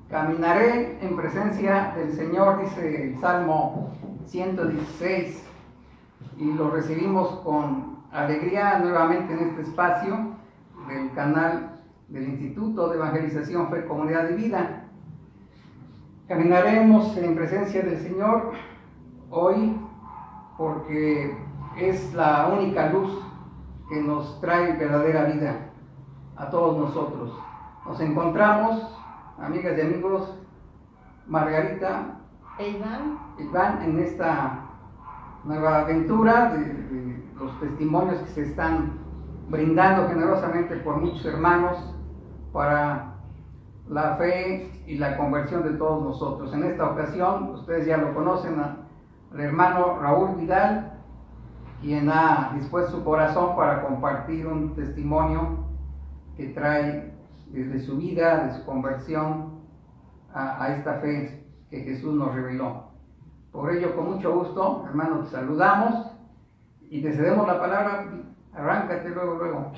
Caminaré en presencia del Señor, dice el Salmo 116, y lo recibimos con alegría nuevamente en este espacio del canal del Instituto de Evangelización Fe, Comunidad de Vida. Caminaremos en presencia del Señor hoy porque es la única luz que nos trae verdadera vida a todos nosotros. Nos encontramos, amigas y amigos, Margarita e Iván, en esta nueva aventura de los testimonios que se están brindando generosamente por muchos hermanos para la fe y la conversión de todos nosotros. En esta ocasión, ustedes ya lo conocen, al hermano Raúl Vidal, quien ha dispuesto su corazón para compartir un testimonio que trae desde su vida, de su conversión a esta fe que Jesús nos reveló. Por ello, con mucho gusto, hermano, te saludamos y te cedemos la palabra. Arráncate luego.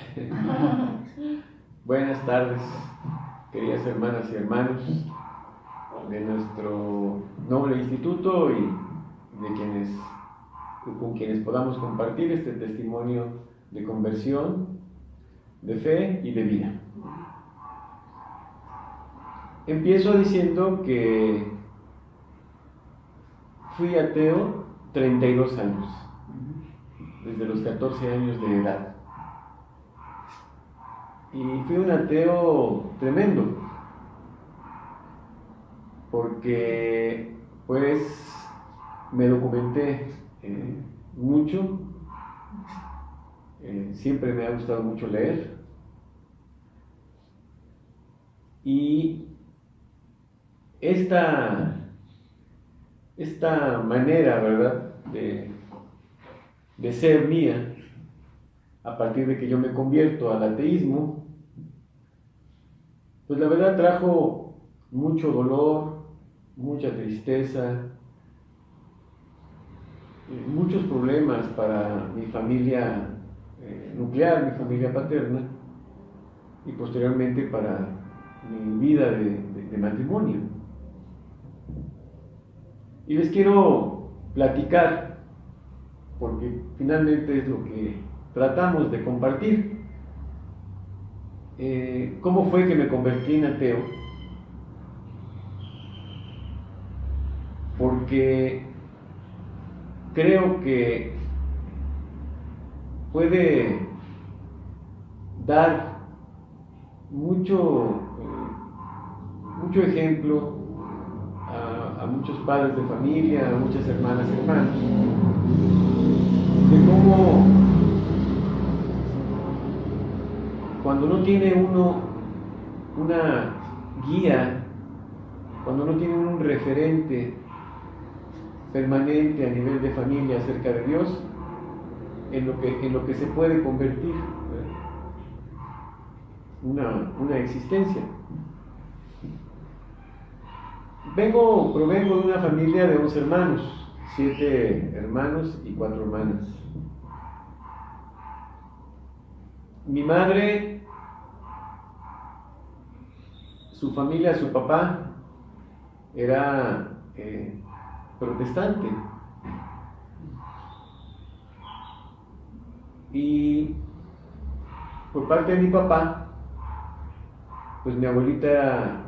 Buenas tardes, queridas hermanas y hermanos de nuestro noble instituto y con quienes podamos compartir este testimonio de conversión, de fe y de vida. Empiezo diciendo que fui ateo 32 años, desde los 14 años de edad. Y fui un ateo tremendo, porque pues me documenté mucho, siempre me ha gustado mucho leer, y esta manera, ¿verdad?, de ser mía, a partir de que yo me convierto al ateísmo, pues la verdad trajo mucho dolor, mucha tristeza, muchos problemas para mi familia nuclear, mi familia paterna, y posteriormente para mi vida de matrimonio. Y les quiero platicar, porque finalmente es lo que tratamos de compartir, cómo fue que me convertí en ateo, porque creo que puede dar mucho ejemplo a muchos padres de familia, a muchas hermanas y hermanos, de cómo cuando no tiene uno una guía, cuando no tiene un referente permanente a nivel de familia acerca de Dios, en lo que se puede convertir una existencia. Provengo de una familia de 11 hermanos, 7 hermanos y 4 hermanas. Mi madre, su familia, su papá era protestante, y por parte de mi papá, pues mi abuelita era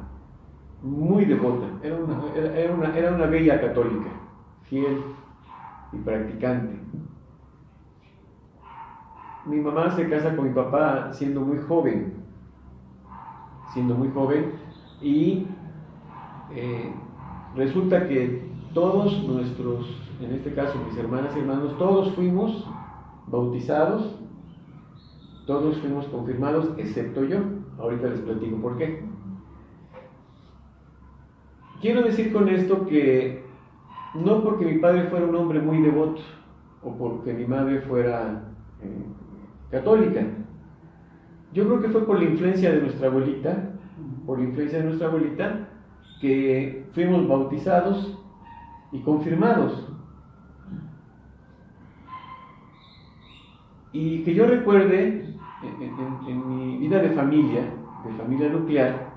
muy devota, era una bella católica, fiel y practicante. Mi mamá se casa con mi papá siendo muy joven, y resulta que todos nuestros, en este caso mis hermanas y hermanos, todos fuimos bautizados, todos fuimos confirmados, excepto yo. Ahorita les platico por qué. Quiero decir con esto que no porque mi padre fuera un hombre muy devoto o porque mi madre fuera católica. Yo creo que fue por la influencia de nuestra abuelita, que fuimos bautizados y confirmados. Y que yo recuerde, en mi vida de familia nuclear,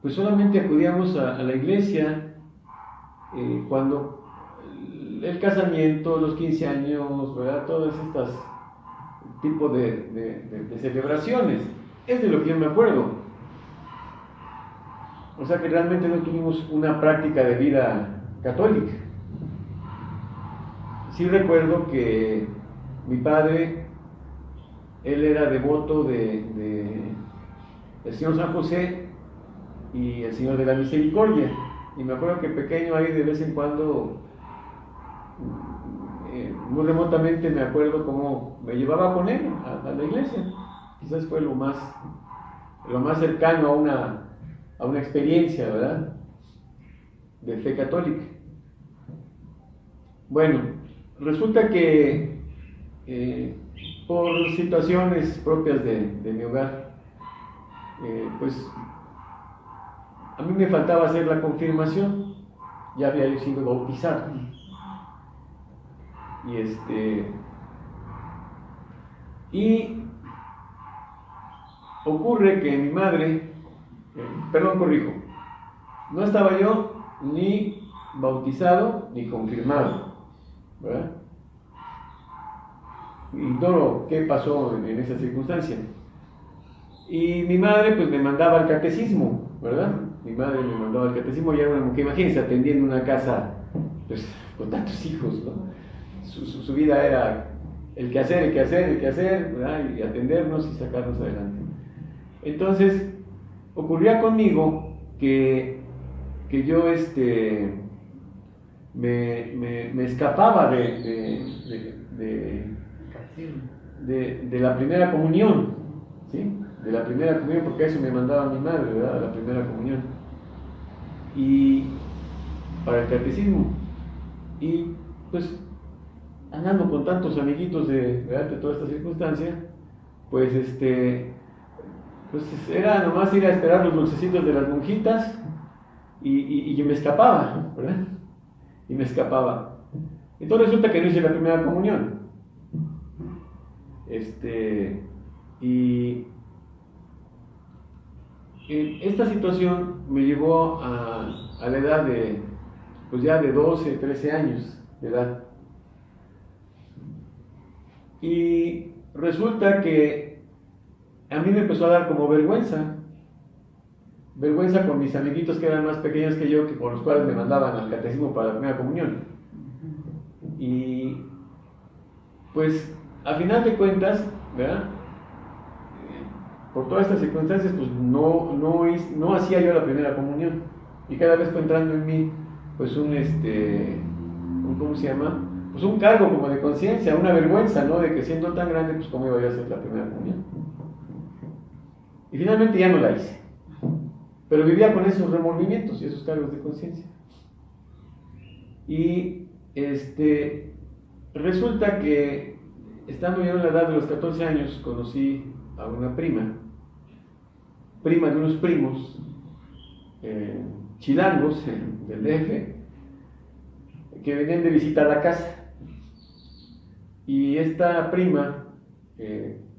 pues solamente acudíamos a la iglesia cuando el casamiento, los 15 años, ¿verdad? Todas estas tipos de celebraciones. Es de lo que yo me acuerdo. O sea que realmente no tuvimos una práctica de vida católica. Sí recuerdo que mi padre, él era devoto del Señor San José y el Señor de la Misericordia. Y me acuerdo que pequeño ahí de vez en cuando, muy remotamente me acuerdo cómo me llevaba con él a la iglesia. Quizás fue lo más cercano a una experiencia, ¿verdad?, de fe católica. Bueno, resulta que por situaciones propias de mi hogar, pues a mí me faltaba hacer la confirmación. Ya había yo sido bautizado. Y ocurre que mi madre, corrijo, no estaba yo ni bautizado ni confirmado, ¿verdad? Ignoro qué pasó en esa circunstancia. Y mi madre pues me mandaba al catecismo, ¿verdad? Mi madre me mandaba al catecismo, y era una mujer, imagínense, atendiendo una casa pues con tantos hijos, ¿no? Su vida era el quehacer, ¿verdad? Y atendernos y sacarnos adelante. Entonces, ocurría conmigo que yo me escapaba de la primera comunión, ¿sí? De la primera comunión, porque a eso me mandaba mi madre, ¿verdad? La primera comunión. Y para el catecismo. Y pues, andando con tantos amiguitos ¿verdad?, de toda esta circunstancia, pues pues era nomás ir a esperar los dulcecitos de las monjitas y yo me escapaba, ¿verdad? Y me escapaba. Entonces resulta que no hice la primera comunión. Y esta situación me llevó a la edad de, pues ya de 12, 13 años de edad. Y resulta que a mí me empezó a dar como vergüenza con mis amiguitos que eran más pequeños que yo, que por los cuales me mandaban al catecismo para la primera comunión. Y pues a final de cuentas, ¿verdad?, por todas estas circunstancias, pues no hacía yo la primera comunión. Y cada vez fue entrando en mí pues ¿cómo se llama? Pues un cargo como de conciencia, una vergüenza, ¿no?, de que siendo tan grande, pues cómo iba yo a hacer la primera comunión. Y finalmente ya no la hice, pero vivía con esos remordimientos y esos cargos de conciencia. Y resulta que estando yo en la edad de los 14 años, conocí a una prima de unos primos chilangos del DF, que venían de visitar la casa. Y esta prima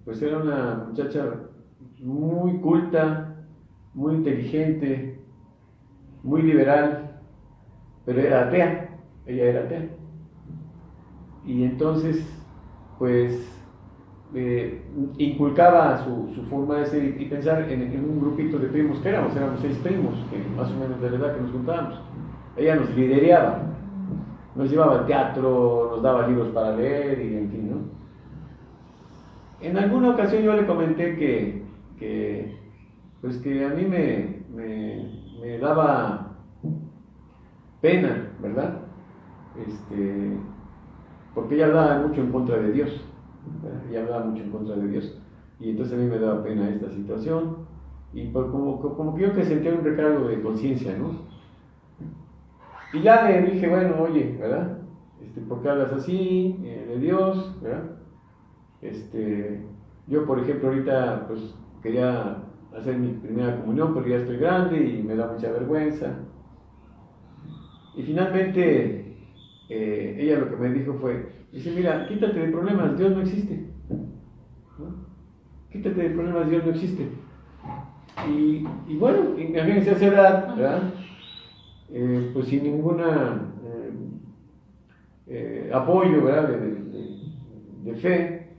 pues era una muchacha muy culta, muy inteligente, muy liberal, pero era atea. Ella era atea. Y entonces pues inculcaba su forma de ser y pensar en un grupito de primos que éramos 6 primos, que más o menos de la edad que nos juntábamos. Ella nos lideraba, nos llevaba al teatro, nos daba libros para leer y en fin, ¿no? En alguna ocasión yo le comenté que a mí me daba pena, ¿verdad? Porque ella hablaba mucho en contra de Dios. Ella hablaba mucho en contra de Dios. Y entonces a mí me daba pena esta situación. Y como que yo que sentía un recargo de conciencia, ¿no? Y ya le dije, bueno, oye, ¿verdad? ¿Por qué hablas así de Dios? ¿Verdad? Yo, por ejemplo, ahorita pues quería hacer mi primera comunión, pero ya estoy grande y me da mucha vergüenza. Y finalmente ella lo que me dijo fue, dice, mira, quítate de problemas, Dios no existe, ¿no? Quítate de problemas, Dios no existe. Y bueno, imagínense a esa edad, ¿verdad? Pues sin ninguna apoyo, ¿verdad? De fe,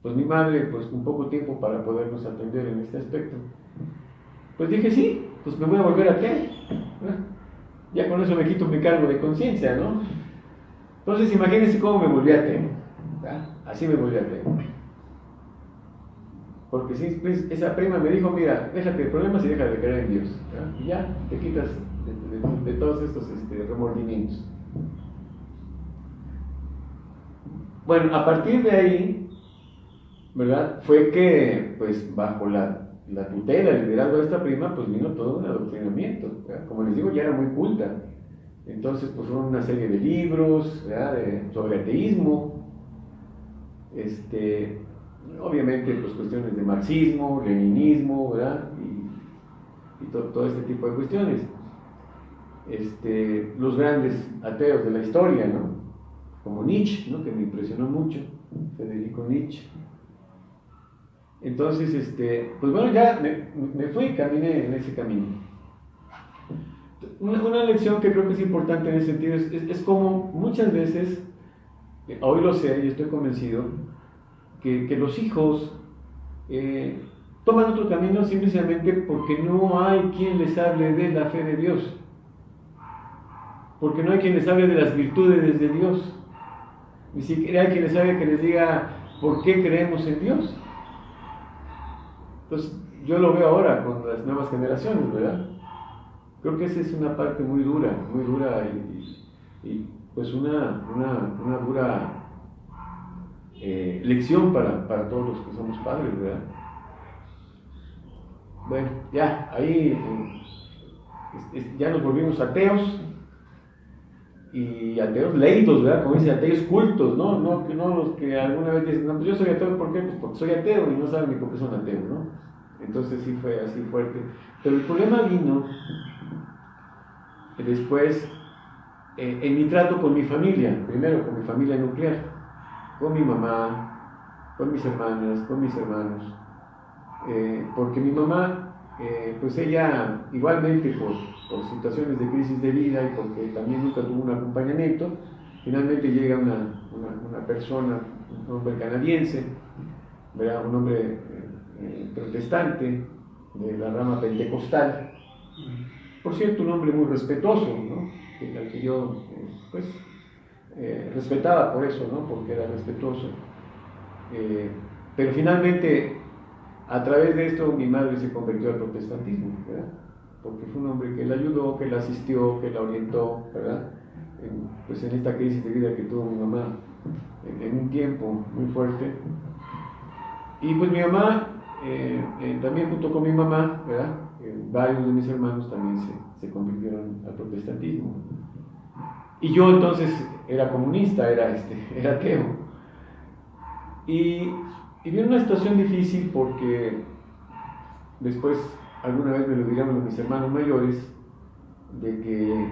pues mi madre, pues con poco tiempo para podernos atender en este aspecto, pues dije sí, pues me voy a volver ateo, ¿verdad? Ya con eso me quito mi cargo de conciencia, ¿no? Entonces imagínense cómo me volví ateo, ¿verdad? Así me volví ateo. Porque sí, pues, esa prima me dijo, mira, déjate de problemas y deja de creer en Dios, ¿verdad? Y ya te quitas de todos estos remordimientos. Bueno, a partir de ahí, ¿verdad? Fue que, pues, bajo la tutela, el liderazgo de esta prima, pues vino todo un adoctrinamiento, ¿verdad? Como les digo, ya era muy culta. Entonces, pues, fueron una serie de libros, ¿verdad? Sobre ateísmo, obviamente, pues, cuestiones de marxismo, leninismo, ¿verdad? Y todo este tipo de cuestiones. Los grandes ateos de la historia, ¿no? Como Nietzsche, ¿no? Que me impresionó mucho, Federico Nietzsche. Entonces, pues bueno, ya me fui, caminé en ese camino. Una lección que creo que es importante en ese sentido es como muchas veces, hoy lo sé y estoy convencido, que los hijos toman otro camino simplemente porque no hay quien les hable de la fe de Dios, porque no hay quien les hable de las virtudes de Dios, ni siquiera hay quien les hable que les diga por qué creemos en Dios. Entonces yo lo veo ahora con las nuevas generaciones, ¿verdad? Creo que esa es una parte muy dura y pues una dura lección para todos los que somos padres, ¿verdad? Bueno, ya, ahí ya nos volvimos ateos, y ateos leídos, ¿verdad? Como dice, ateos cultos, ¿no? No los que alguna vez dicen, no, pues yo soy ateo, ¿por qué? Pues porque soy ateo y no saben ni por qué son ateos, ¿no? Entonces sí fue así fuerte. Pero el problema vino después en mi trato con mi familia, primero con mi familia nuclear, con mi mamá, con mis hermanas, con mis hermanos, porque mi mamá, pues ella igualmente por situaciones de crisis de vida y porque también nunca tuvo un acompañamiento, finalmente llega una persona, un hombre canadiense, ¿verdad? Un hombre protestante de la rama pentecostal, por cierto un hombre muy respetuoso, ¿no? Al que yo respetaba por eso, ¿no? Porque era respetuoso, pero finalmente a través de esto mi madre se convirtió al protestantismo, ¿verdad? Porque fue un hombre que la ayudó, que la asistió, que la orientó, ¿verdad? Pues en esta crisis de vida que tuvo mi mamá en un tiempo muy fuerte. Y pues mi mamá, también junto con mi mamá, ¿verdad? Varios de mis hermanos también se convirtieron al protestantismo. Y yo entonces era comunista, era ateo. Y viví una situación difícil porque después, alguna vez me lo dijeron mis hermanos mayores, de que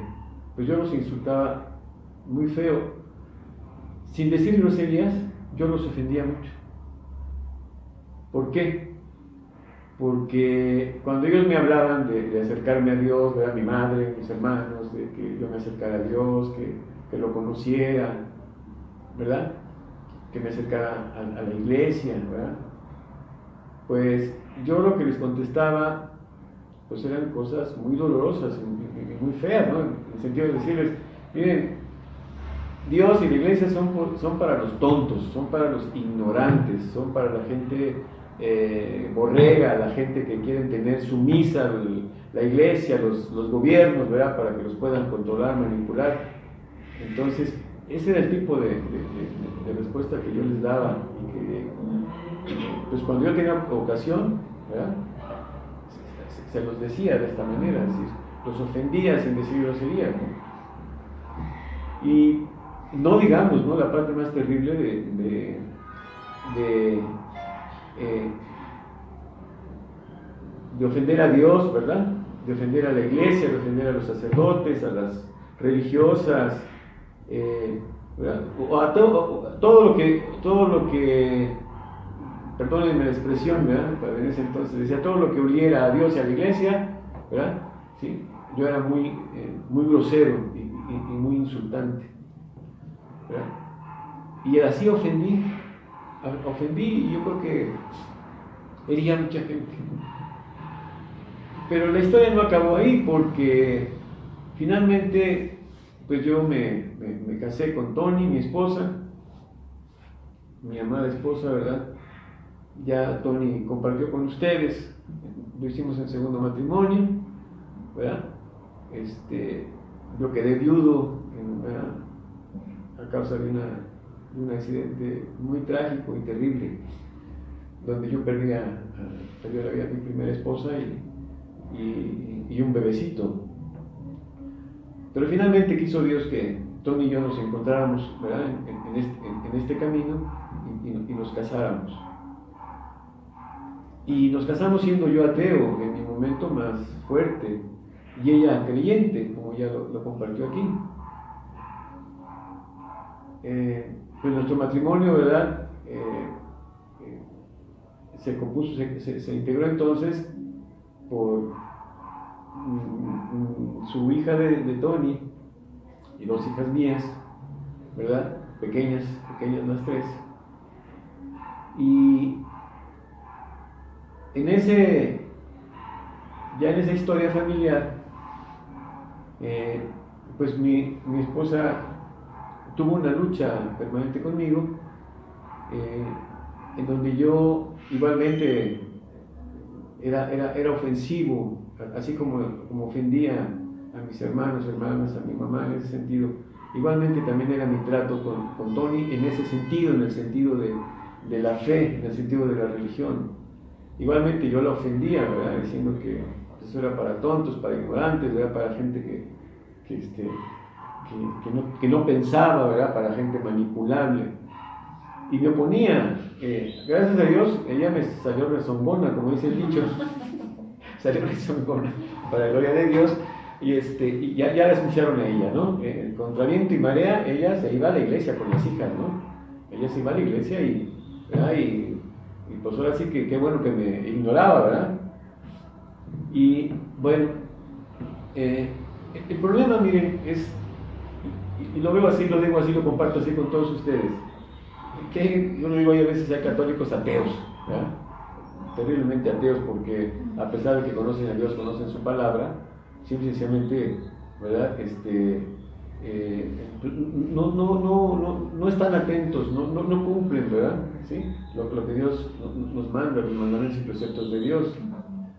pues yo los insultaba muy feo. Sin decir groserías, yo los ofendía mucho. ¿Por qué? Porque cuando ellos me hablaban de acercarme a Dios, ¿verdad? Mi madre, mis hermanos, de que yo me acercara a Dios, que lo conociera, ¿verdad? Que me acercara a la iglesia, ¿verdad? Pues yo lo que les contestaba, pues eran cosas muy dolorosas y muy feas, ¿no? En el sentido de decirles, miren, Dios y la iglesia son para los tontos, son para los ignorantes, son para la gente borrega, la gente que quieren tener sumisa la iglesia, los gobiernos, ¿verdad? Para que los puedan controlar, manipular. Entonces, ese era el tipo de respuesta que yo les daba y que, pues cuando yo tenía ocasión, ¿verdad? Se los decía de esta manera, es decir, los ofendía sin decir grosería, ¿no? Y no digamos, ¿no? La parte más terrible de ofender a Dios, ¿verdad? De ofender a la iglesia, de ofender a los sacerdotes, a las religiosas, o a todo lo que perdónenme la expresión, ¿verdad? Para en ese entonces decía todo lo que oliera a Dios y a la iglesia, ¿verdad? ¿Sí? Yo era muy grosero y muy insultante, ¿verdad? Y así ofendí y yo creo que hería a mucha gente. Pero la historia no acabó ahí, porque finalmente pues yo me casé con Tony, mi esposa, mi amada esposa, ¿verdad? Ya Tony compartió con ustedes, lo hicimos en segundo matrimonio, ¿verdad? Yo quedé viudo a causa de un accidente muy trágico y terrible, donde yo perdí la vida de mi primera esposa y un bebecito. Pero finalmente quiso Dios que Tony y yo nos encontráramos, ¿verdad? en este camino y nos casáramos. Y nos casamos siendo yo ateo en mi momento más fuerte y ella creyente, como ya lo compartió aquí. Pues nuestro matrimonio, ¿verdad? Se compuso, se integró entonces por su hija de Tony y 2 hijas mías, ¿verdad? Pequeñas las 3. Y en esa historia familiar, pues mi esposa tuvo una lucha permanente conmigo, en donde yo igualmente era ofensivo, así como ofendía a mis hermanos, hermanas, a mi mamá en ese sentido. Igualmente también era mi trato con Tony en ese sentido, en el sentido de la fe, en el sentido de la religión. Igualmente yo la ofendía, ¿verdad? Diciendo que eso era para tontos, para ignorantes, ¿verdad? Para gente que no pensaba, ¿verdad? Para gente manipulable. Y me oponía. Gracias a Dios, ella me salió rezongona, como dice el dicho. Salió rezongona, para la gloria de Dios. Y ya la escucharon a ella, ¿no? Contra viento y marea, ella se iba a la iglesia con las hijas, ¿no? Ella se iba a la iglesia ¿verdad? Y pues ahora sí que qué bueno que me ignoraba, ¿verdad? Y bueno, el problema, miren, es, y lo veo así, lo digo así, lo comparto así con todos ustedes, que yo no digo, a veces hay católicos ateos, ¿verdad? Terriblemente ateos, porque a pesar de que conocen a Dios, conocen su palabra, simple y sencillamente, ¿verdad? No están atentos, no cumplen, ¿verdad? ¿Sí? Lo que Dios nos manda, los mandamientos y preceptos de Dios,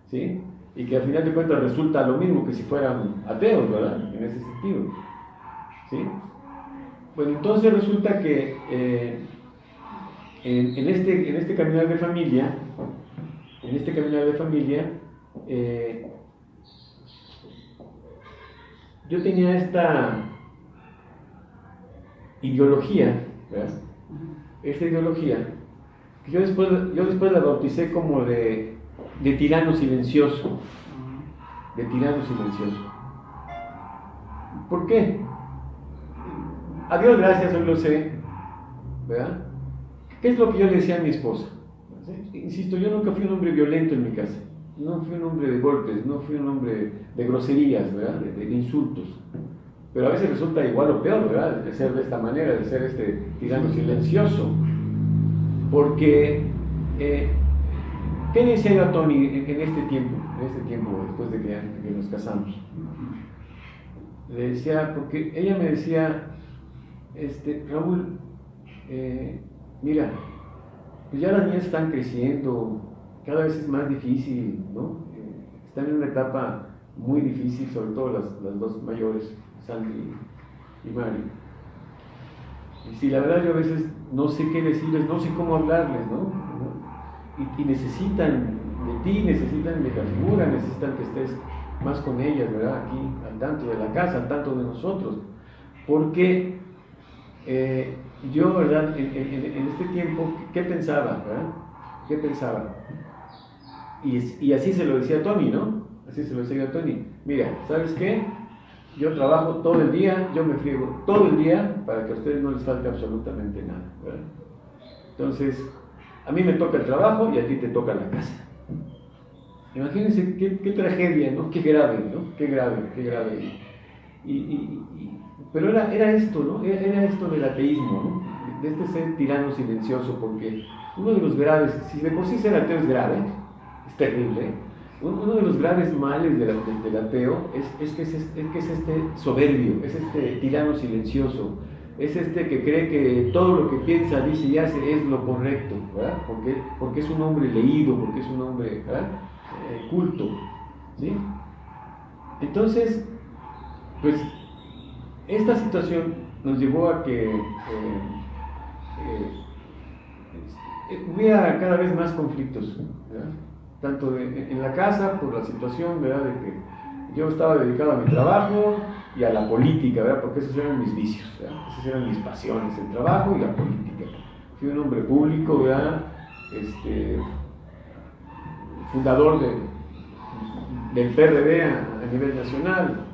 ¿sí? Y que al final de cuentas resulta lo mismo que si fueran ateos, ¿verdad? En ese sentido, ¿sí? Bueno, entonces resulta que en este caminar de familia, yo tenía esta ideología, ¿verdad? Esta ideología que yo después la bauticé como de tirano silencioso. De tirano silencioso. ¿Por qué? A Dios gracias, hoy lo sé, ¿verdad? ¿Qué es lo que yo le decía a mi esposa? ¿Sí? Insisto, yo nunca fui un hombre violento en mi casa. No fui un hombre de golpes, no fui un hombre de groserías, ¿verdad? De insultos. Pero a veces resulta igual o peor, ¿verdad? De ser de esta manera, de ser tirano silencioso. Porque, ¿qué le decía yo a Tony en este tiempo, después de que nos casamos? Le decía, porque ella me decía, Raúl, mira, pues ya las niñas están creciendo, cada vez es más difícil, ¿no? Están en una etapa muy difícil, sobre todo las 2 mayores, Sandy y Mari. Y si la verdad yo a veces no sé qué decirles, no sé cómo hablarles, ¿no? Y necesitan de ti, necesitan de la figura, necesitan que estés más con ellas, ¿verdad? Aquí, al tanto de la casa, al tanto de nosotros. Porque yo, ¿verdad? En este tiempo, ¿qué pensaba, verdad? ¿Qué pensaba? Y así se lo decía a Tony, ¿no? Así se lo decía a Tony. Mira, ¿sabes qué? Yo trabajo todo el día, yo me friego todo el día para que a ustedes no les falte absolutamente nada, ¿verdad? Entonces, A mí me toca el trabajo y a ti te toca la casa. Imagínense qué tragedia, ¿no? Qué grave, ¿no? Qué grave. Pero era esto, ¿no? Era esto del ateísmo, ¿no? De este ser tirano silencioso, porque uno de los graves, si de por sí ser ateo es grave, es terrible, uno de los graves males del ateo es que es este soberbio, es este tirano silencioso, es este que cree que todo lo que piensa, dice y hace es lo correcto, ¿verdad? Porque es un hombre leído, porque es un hombre, ¿verdad? Culto, ¿sí? Entonces, pues, esta situación nos llevó a que hubiera cada vez más conflictos, ¿verdad? Tanto en la casa, por la situación, ¿verdad? De que yo estaba dedicado a mi trabajo y a la política, ¿verdad? Porque esos eran mis vicios, ¿verdad? Esas eran mis pasiones, el trabajo y la política. Fui un hombre público, ¿verdad? Fundador del PRD a nivel nacional,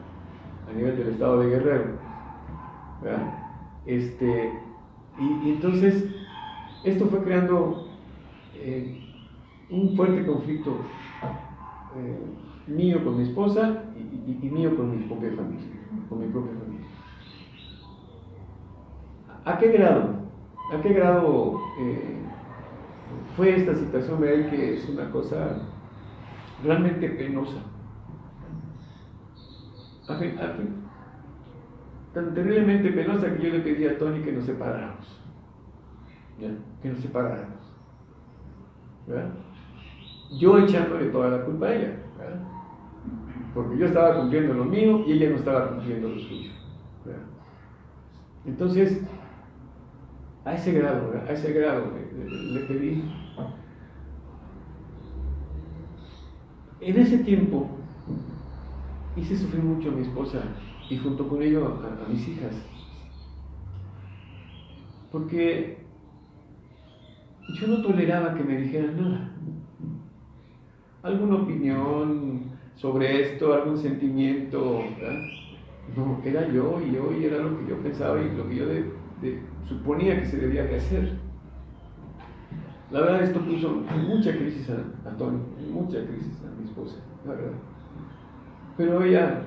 a nivel del estado de Guerrero, ¿verdad? Y entonces esto fue creando un fuerte conflicto mío con mi esposa y mío con mi propia familia, ¿A qué grado fue esta situación? Vean que es una cosa realmente penosa. Tan terriblemente penosa que yo le pedí a Tony que nos separáramos. ¿Ya? Que nos separáramos. ¿Verdad? Yo echándole toda la culpa a ella, ¿verdad? Porque yo estaba cumpliendo lo mío y ella no estaba cumpliendo lo suyo, ¿verdad? Entonces, a ese grado le pedí. En ese tiempo hice sufrir mucho a mi esposa y junto con ello a mis hijas, porque yo no toleraba que me dijeran nada, alguna opinión sobre esto, algún sentimiento, ¿verdad? No, era yo y era lo que yo pensaba y lo que yo suponía que se debía de hacer. La verdad, esto puso en mucha crisis a Tony, en mucha crisis a mi esposa, la verdad. Pero ella,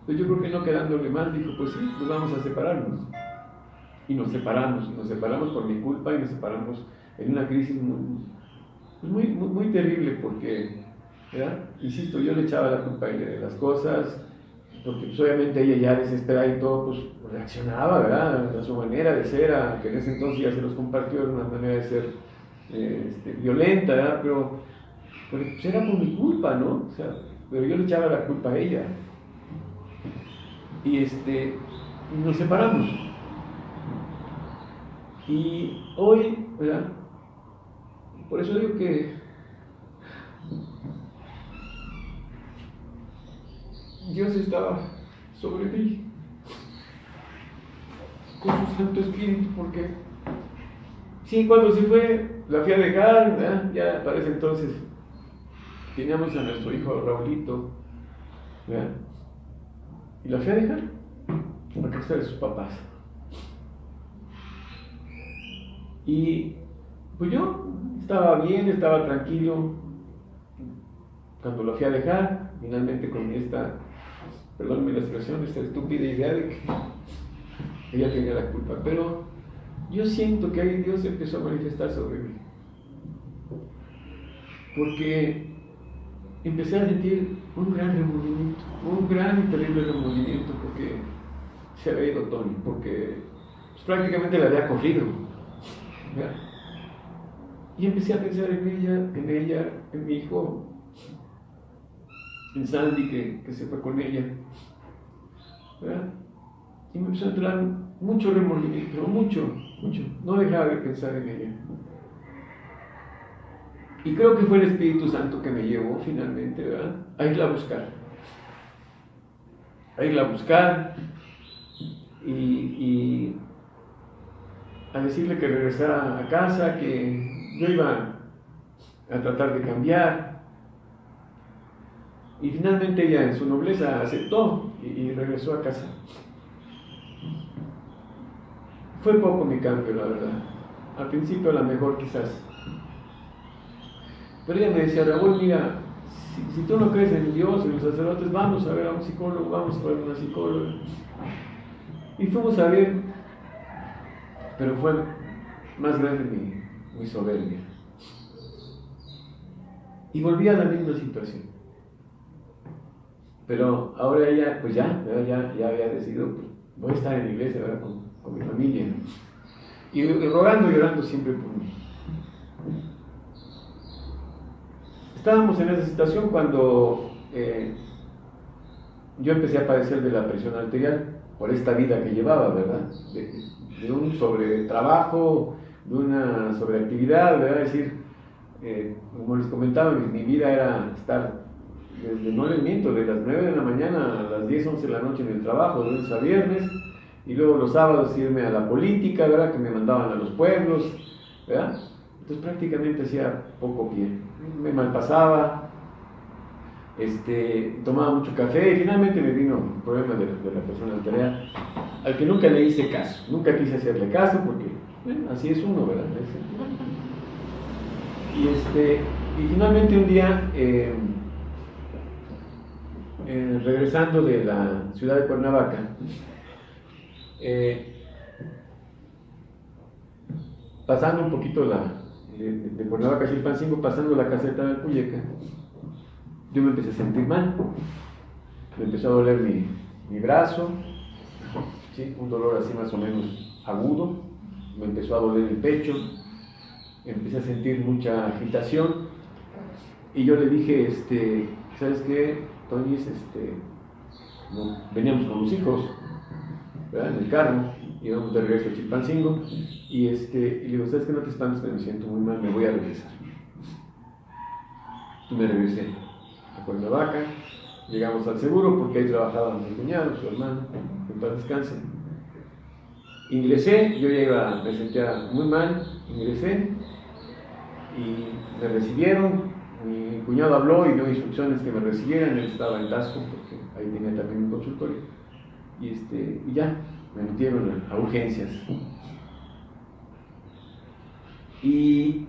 pues yo creo que no quedándole mal, dijo, pues sí, pues vamos a separarnos. Y nos separamos por mi culpa y nos separamos en una crisis muy terrible porque, ¿verdad? Insisto, yo le echaba la culpa a ella de las cosas, porque pues, obviamente ella ya desesperada y todo, pues reaccionaba, ¿verdad? A su manera de ser, que en ese entonces ya se los compartió, de una manera de ser violenta, ¿verdad? Pero pues era por mi culpa, ¿no? O sea, pero yo le echaba la culpa a ella. Y nos separamos. Y hoy, ¿verdad? Por eso digo que Dios estaba sobre mí con su Santo Espíritu, porque sí, cuando se fue, la fui a dejar, ¿verdad? Ya para ese entonces teníamos a nuestro hijo Raulito, ¿verdad? Y la fui a dejar a casa de sus papás. Y pues yo estaba bien, estaba tranquilo cuando la fui a dejar, finalmente con esta, perdónenme la expresión, esta estúpida idea de que ella tenía la culpa, pero yo siento que ahí Dios empezó a manifestar sobre mí, porque empecé a sentir un gran remordimiento, un gran y terrible remordimiento, porque se había ido Tony, porque pues, prácticamente la había corrido, ¿verdad? Y empecé a pensar en ella, en mi hijo, en Sandy que se fue con ella, ¿verdad? Y me empezó a entrar mucho remordimiento, mucho, no dejaba de pensar en ella. Y creo que fue el Espíritu Santo que me llevó finalmente, ¿verdad? A irla a buscar y a decirle que regresara a casa, que yo iba a tratar de cambiar. Y finalmente ella en su nobleza aceptó y regresó a casa. Fue poco mi cambio, la verdad. Al principio a lo mejor quizás. Pero ella me decía, Raúl, mira, si tú no crees en Dios, en los sacerdotes, vamos a ver a un psicólogo, vamos a ver a una psicóloga. Y fuimos a ver, pero fue más grande mi soberbia. Y volví a la misma situación. Pero ahora ella, pues ya había decidido, pues, voy a estar en la iglesia, ¿verdad? Con mi familia, ¿no? Y rogando y orando siempre por mí. Estábamos en esa situación cuando yo empecé a padecer de la presión arterial por esta vida que llevaba, ¿verdad? De un sobretrabajo, de una sobreactividad, ¿verdad? Es decir, como les comentaba, mi vida era estar, no les miento, de las 9 de la mañana a las 10, 11 de la noche en el trabajo, de lunes a viernes, y luego los sábados irme a la política, ¿verdad? Que me mandaban a los pueblos, ¿verdad? Entonces prácticamente hacía poco pie, me malpasaba, tomaba mucho café y finalmente me vino el problema de la presión arterial, al que nunca le hice caso, nunca quise hacerle caso porque, bueno, así es uno, ¿verdad? Y finalmente un día, regresando de la ciudad de Cuernavaca, pasando un poquito de Cuernavaca a Chilpancingo, pasando la caseta de Cuyeca, yo me empecé a sentir mal. Me empezó a doler mi brazo, ¿sí? Un dolor así más o menos agudo. Me empezó a doler el pecho, empecé a sentir mucha agitación. Y yo le dije, ¿sabes qué, Toñis? Veníamos con los hijos, ¿verdad? En el carro, íbamos de regreso a Chilpancingo. Y le digo, ¿sabes qué? No te espantes, pero me siento muy mal, me voy a regresar. Y me regresé a Cuernavaca, llegamos al seguro porque ahí trabajaba mi cuñado, su hermano, que en paz descanse. Ingresé, yo ya me sentía muy mal, ingresé y me recibieron. Mi cuñado habló y dio instrucciones que me recibieran, él estaba en Tasco porque ahí tenía también un consultorio. Y ya, me metieron a urgencias. Y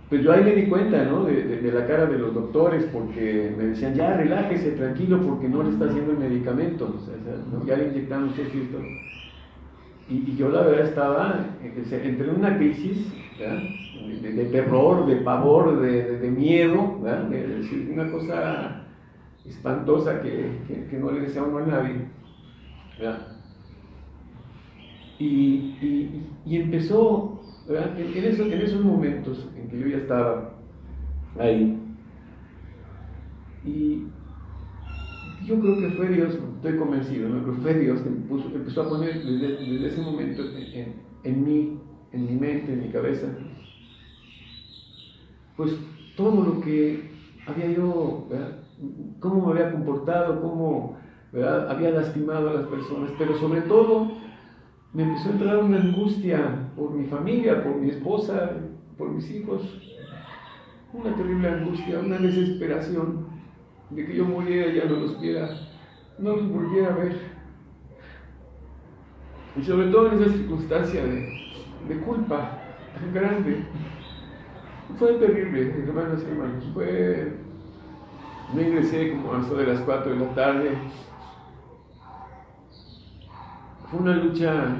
pues yo ahí me di cuenta, ¿no? de la cara de los doctores, porque me decían, ya relájese, tranquilo, porque no le está haciendo el medicamento, o sea, ¿no? Ya le inyectaron esto y esto. Y yo la verdad estaba entre una crisis, ¿verdad? De terror, de pavor, de miedo, ¿verdad? De decir una cosa espantosa que no le desea uno a nadie, ¿verdad? Y empezó, ¿verdad? En esos momentos en que yo ya estaba ahí, y yo creo que fue Dios, estoy convencido, ¿no? Que fue Dios que empezó a poner desde ese momento en mi mente, en mi cabeza, pues todo lo que había yo, ¿verdad? Cómo me había comportado, cómo, ¿verdad? Había lastimado a las personas, pero sobre todo me empezó a entrar una angustia por mi familia, por mi esposa, por mis hijos, una terrible angustia, una desesperación de que yo muriera y ya no los volviera a ver. Y sobre todo en esa circunstancia de culpa tan grande. Fue terrible, hermanos y hermanos. Me ingresé como a eso de las 4 de la tarde. Fue una lucha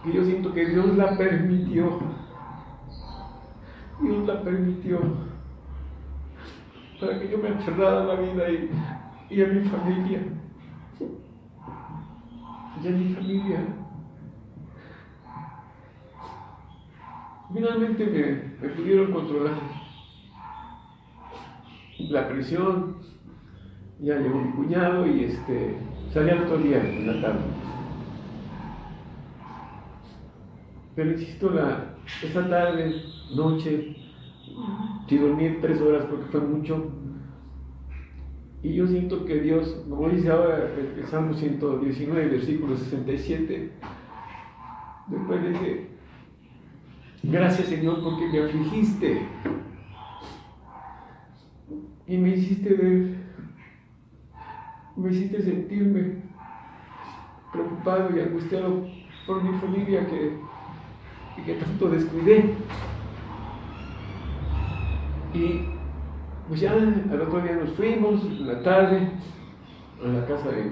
que yo siento que Dios la permitió. Dios la permitió para que yo me aferrara a la vida y a mi familia. Y a mi familia. Finalmente me pudieron controlar la presión. Ya llegó mi cuñado y salí al otro día en la tarde. Pero insisto, esa tarde, noche, si dormí 3 horas porque fue mucho. Y yo siento que Dios, como dice ahora el Salmo 119, versículo 67, después dice, gracias Señor porque me afligiste y me hiciste ver, me hiciste sentirme preocupado y angustiado por mi familia y que tanto descuidé. Y pues ya al otro día nos fuimos en la tarde a la casa de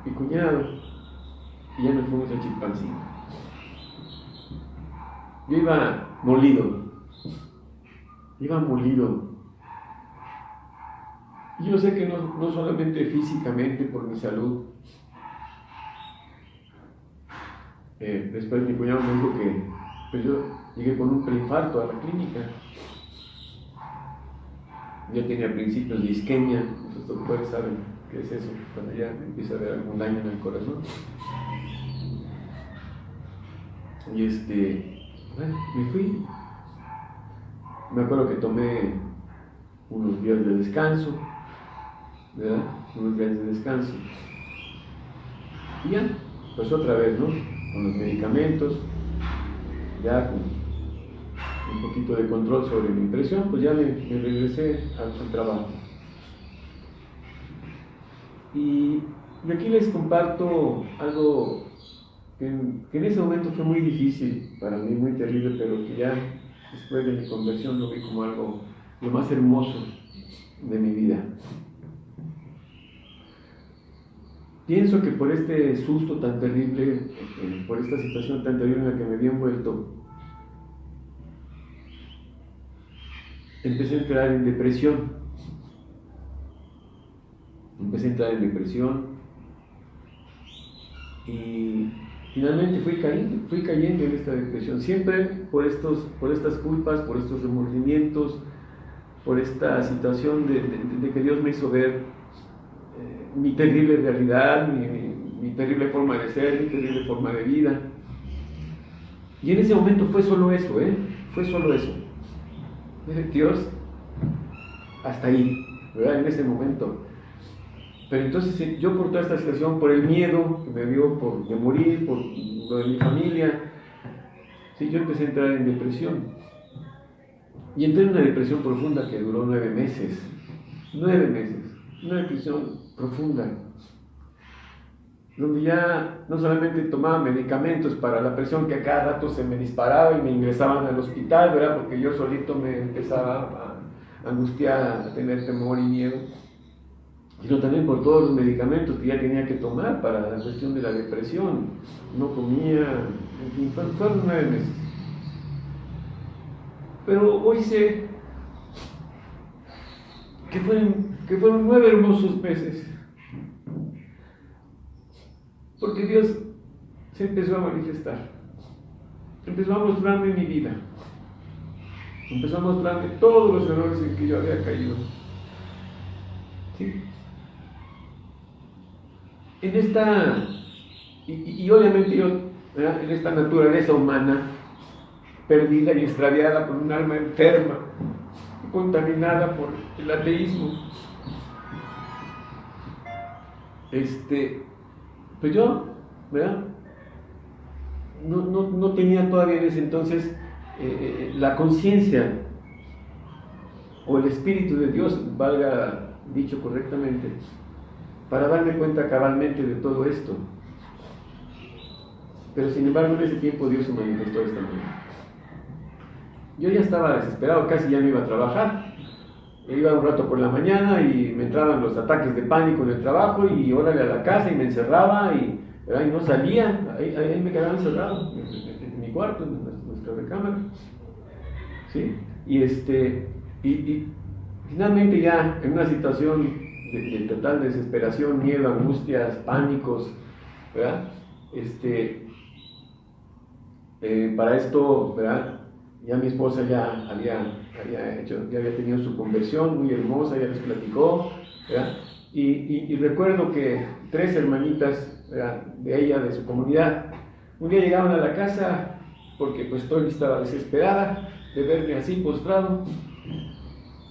mi cuñado y ya nos fuimos a Chilpancingo. Yo iba molido. Y yo sé que no solamente físicamente por mi salud. Después mi cuñado me dijo que pues yo llegué con un preinfarto a la clínica. Yo tenía principios de isquemia, los doctores saben qué es eso, cuando ya empieza a haber algún daño en el corazón. Y bueno, me fui. Me acuerdo que tomé unos días de descanso, ¿verdad? Unos días de descanso. Y ya, pues otra vez, ¿no? Con los medicamentos, ya con un poquito de control sobre mi presión, pues ya me regresé al trabajo. Y aquí les comparto algo que en ese momento fue muy difícil para mí, muy terrible, pero que ya después de mi conversión lo vi como algo lo más hermoso de mi vida. Pienso que por este susto tan terrible, por esta situación tan terrible en la que me había envuelto, empecé a entrar en depresión. Y finalmente fui cayendo en esta depresión, siempre por estas culpas, por estos remordimientos, por esta situación de que Dios me hizo ver mi terrible realidad, mi terrible forma de ser, mi terrible forma de vida. Y en ese momento fue solo eso, fue solo eso. Dios, hasta ahí, ¿verdad? En ese momento. Pero entonces yo por toda esta situación, por el miedo que me dio de morir, por lo de mi familia, sí, yo empecé a entrar en depresión. Y entré en una depresión profunda que duró 9 meses. 9 meses. Una depresión profunda. Donde ya no solamente tomaba medicamentos para la presión que a cada rato se me disparaba y me ingresaban al hospital, ¿verdad? Porque yo solito me empezaba a angustiar, a tener temor y miedo. Sino también por todos los medicamentos que ya tenía que tomar para la cuestión de la depresión. No comía, en fin, fueron 9 meses. Pero hoy sé que fueron 9 hermosos meses. Porque Dios se empezó a manifestar. Empezó a mostrarme mi vida. Empezó a mostrarme todos los errores en que yo había caído. ¿Sí? Y obviamente yo, ¿verdad? En esta naturaleza humana, perdida y extraviada por un alma enferma, contaminada por el ateísmo, pues yo, ¿verdad? No tenía todavía en ese entonces la conciencia o el Espíritu de Dios, valga dicho correctamente, para darme cuenta cabalmente de todo esto. Pero sin embargo en ese tiempo Dios se manifestó de esta manera. Yo ya estaba desesperado, casi ya no iba a trabajar. Iba un rato por la mañana y me entraban los ataques de pánico en el trabajo y órale a la casa y me encerraba y no salía, ahí me quedaba encerrado en mi cuarto, en nuestra recámara. ¿Sí? Y finalmente ya en una situación de total desesperación, miedo, angustias, pánicos, ¿verdad? Para esto, ¿verdad? Ya mi esposa ya había tenido su conversión muy hermosa, ya les platicó, ¿verdad? Y recuerdo que 3 hermanitas, ¿verdad?, de ella, de su comunidad, un día llegaron a la casa porque pues Tori estaba desesperada de verme así postrado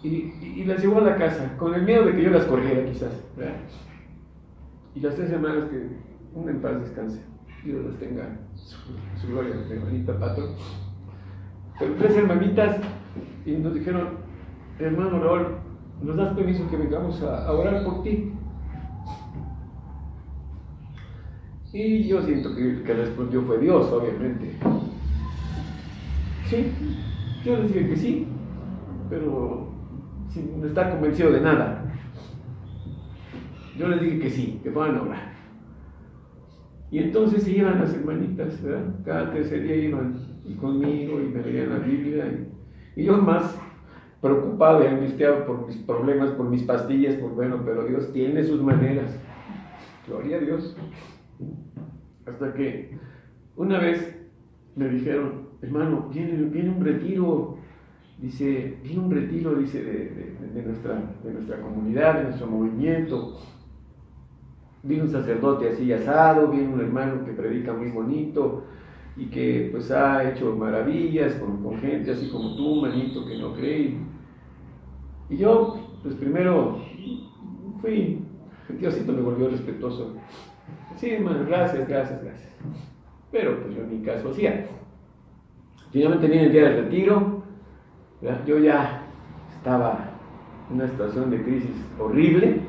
y las llevó a la casa con el miedo de que yo las corriera quizás, ¿verdad? Y las 3 hermanas, que una en paz descanse, Dios las tenga su gloria, mi hermanita Pato. Pero 3 hermanitas y nos dijeron: hermano Raúl, ¿nos das permiso que vengamos a orar por ti? Y yo siento que el que respondió fue Dios, obviamente. Sí, yo les dije que sí, pero sin estar convencido de nada. Yo les dije que sí, que fueran a orar. Y entonces se iban las hermanitas, ¿verdad? Cada tercer día iban y conmigo y me leían la Biblia. Y yo más preocupado y angustiado por mis problemas, por mis pastillas, por bueno, pero Dios tiene sus maneras. Gloria a Dios. Hasta que una vez me dijeron, hermano, viene un retiro, dice, viene un retiro, dice, de nuestra comunidad, de nuestro movimiento. Viene un sacerdote así asado, viene un hermano que predica muy bonito y que pues ha hecho maravillas con gente así como tú, manito, que no cree. Y yo, pues primero Diosito me volvió respetuoso. Sí, hermano, gracias. Pero pues yo ni caso hacía. Finalmente viene el día del retiro, ¿verdad? Yo ya estaba en una situación de crisis horrible,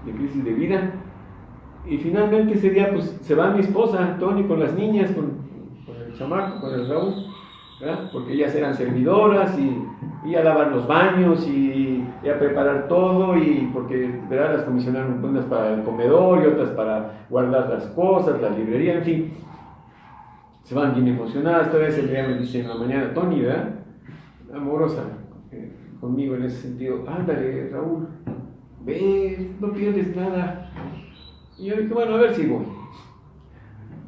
de crisis de vida, y finalmente ese día pues se va mi esposa, Tony, con las niñas, con el chamaco, con el Raúl, ¿verdad? Porque ellas eran servidoras y a lavar los baños y a preparar todo, y porque, ¿verdad? Las comisionaron unas para el comedor y otras para guardar las cosas, la librería, en fin. Se van bien emocionadas. Todavía ese día me dice en la mañana, Tony, ¿verdad? Amorosa conmigo en ese sentido, ándale, Raúl, ve, no pierdes nada. Y yo dije, bueno, a ver si voy.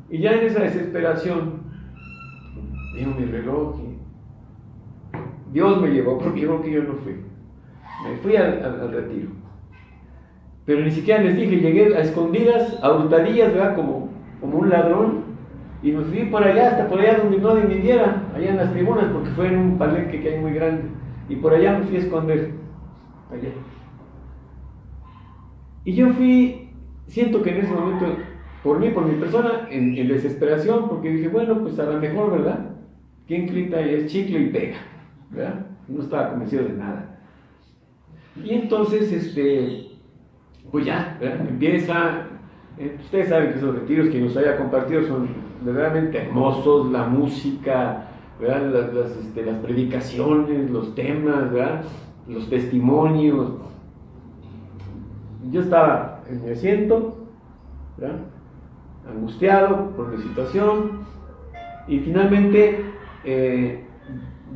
Y ya en esa desesperación, vino mi reloj y Dios me llevó, porque yo creo que yo no fui. Me fui al retiro. Pero ni siquiera les dije, llegué a escondidas, a hurtadillas, ¿verdad? Como un ladrón. Y me fui por allá, hasta por allá donde nadie me viera, allá en las tribunas, porque fue en un palenque que hay muy grande. Y por allá me fui a esconder. Allá. Y yo siento que en ese momento, por mi persona, en desesperación, porque dije, bueno, pues a lo mejor, ¿verdad? ¿Quién clica y es chicle y pega? ¿Verdad? No estaba convencido de nada. Y entonces, pues ya, ¿verdad? Empieza, ustedes saben que esos retiros que nos haya compartido son verdaderamente hermosos, la música, ¿verdad? Las predicaciones, los temas, ¿verdad? Los testimonios. Yo estaba en mi asiento, ¿verdad? Angustiado por la situación, y finalmente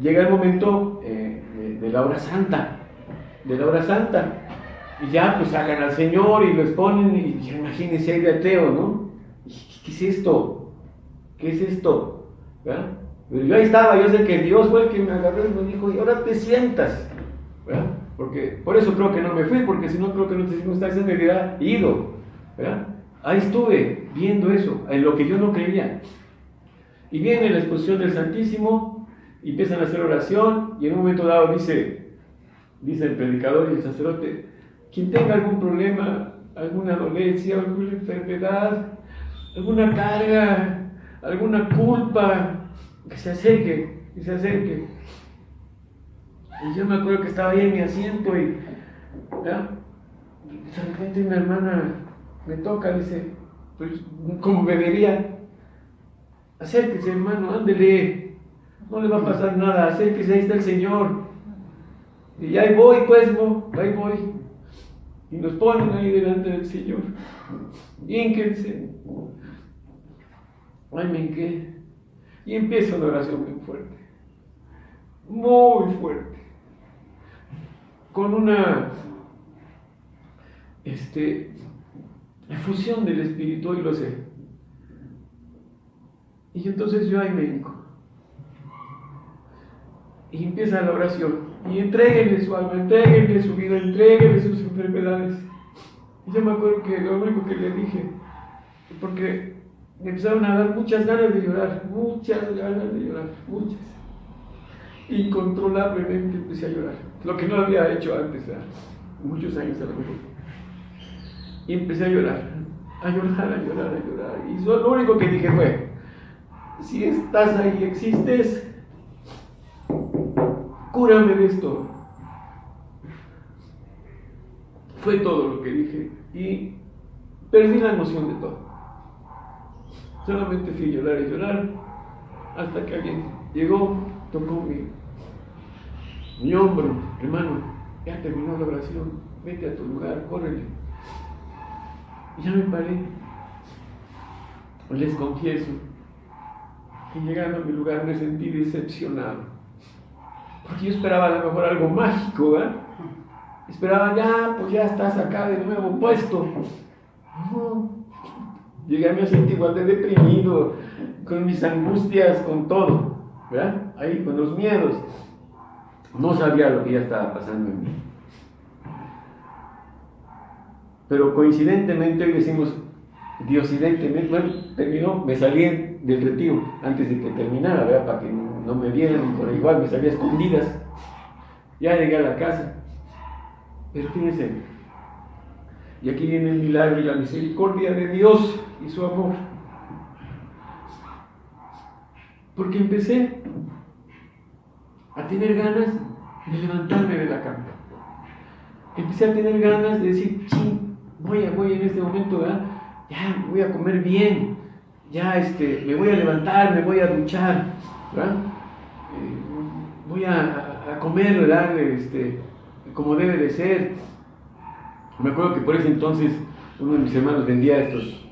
llega el momento de la hora santa, y ya pues sacan al Señor y lo exponen, y ya imagínense ahí de ateo, ¿no? ¿Qué es esto? ¿Verdad? Pero yo ahí estaba, yo sé que Dios fue el que me agarró y me dijo, y ahora te sientas, ¿verdad? Porque por eso creo que no me fui, porque si no creo que en otras circunstancias me hubiera ido, ¿verdad? Ahí estuve viendo eso, en lo que yo no creía. Y viene la exposición del Santísimo, y empiezan a hacer oración, y en un momento dado dice el predicador y el sacerdote, quien tenga algún problema, alguna dolencia, alguna enfermedad, alguna carga, alguna culpa, que se acerque. Y yo me acuerdo que estaba ahí en mi asiento y ¿verdad? De repente una hermana me toca, dice, pues como me vería, acérquese hermano, ándele, no le va a pasar nada, acérquese, ahí está el Señor. Y ahí voy pues, ahí voy. Y nos ponen ahí delante del Señor. Hínquense. Ay, me hinqué. Y empieza una oración muy fuerte. Con una efusión del Espíritu, y lo sé. Y entonces yo ahí me hinco. Y empieza la oración. Y entréguenle su alma, entréguenle su vida, entréguenle sus enfermedades. Y yo me acuerdo que lo único que le dije, porque me empezaron a dar muchas ganas de llorar, muchas. Incontrolablemente empecé a llorar, lo que no había hecho antes, muchos años a lo mejor. Y empecé a llorar. Y lo único que dije fue, si estás ahí, existes, cúrame de esto. Fue todo lo que dije y perdí la noción de todo. Solamente fui a llorar y llorar hasta que alguien llegó, tocó mi hombro, hermano, ya terminó la oración, vete a tu lugar, córrele. Y ya me paré. Les confieso que llegando a mi lugar me sentí decepcionado, porque yo esperaba a lo mejor algo mágico, ¿verdad? Esperaba, ya, pues ya estás acá de nuevo puesto. No. Llegué, me sentí igual de deprimido, con mis angustias, con todo, ¿verdad? Ahí, con los miedos. No sabía lo que ya estaba pasando en mí. Pero coincidentemente, hoy decimos, diosidentemente, bueno, terminó, me salí del retiro antes de que terminara, ¿verdad? Para que no me vieran, por igual me salí a escondidas. Ya llegué a la casa. Pero fíjense, y aquí viene el milagro y la misericordia de Dios y su amor. Porque empecé a tener ganas de levantarme de la cama. Empecé a tener ganas de decir, sí, voy en este momento, ¿verdad? Ya voy a comer bien, ya me voy a levantar, me voy a duchar, ¿verdad? Voy a comer, ¿verdad? Como debe de ser. Me acuerdo que por ese entonces uno de mis hermanos vendía estos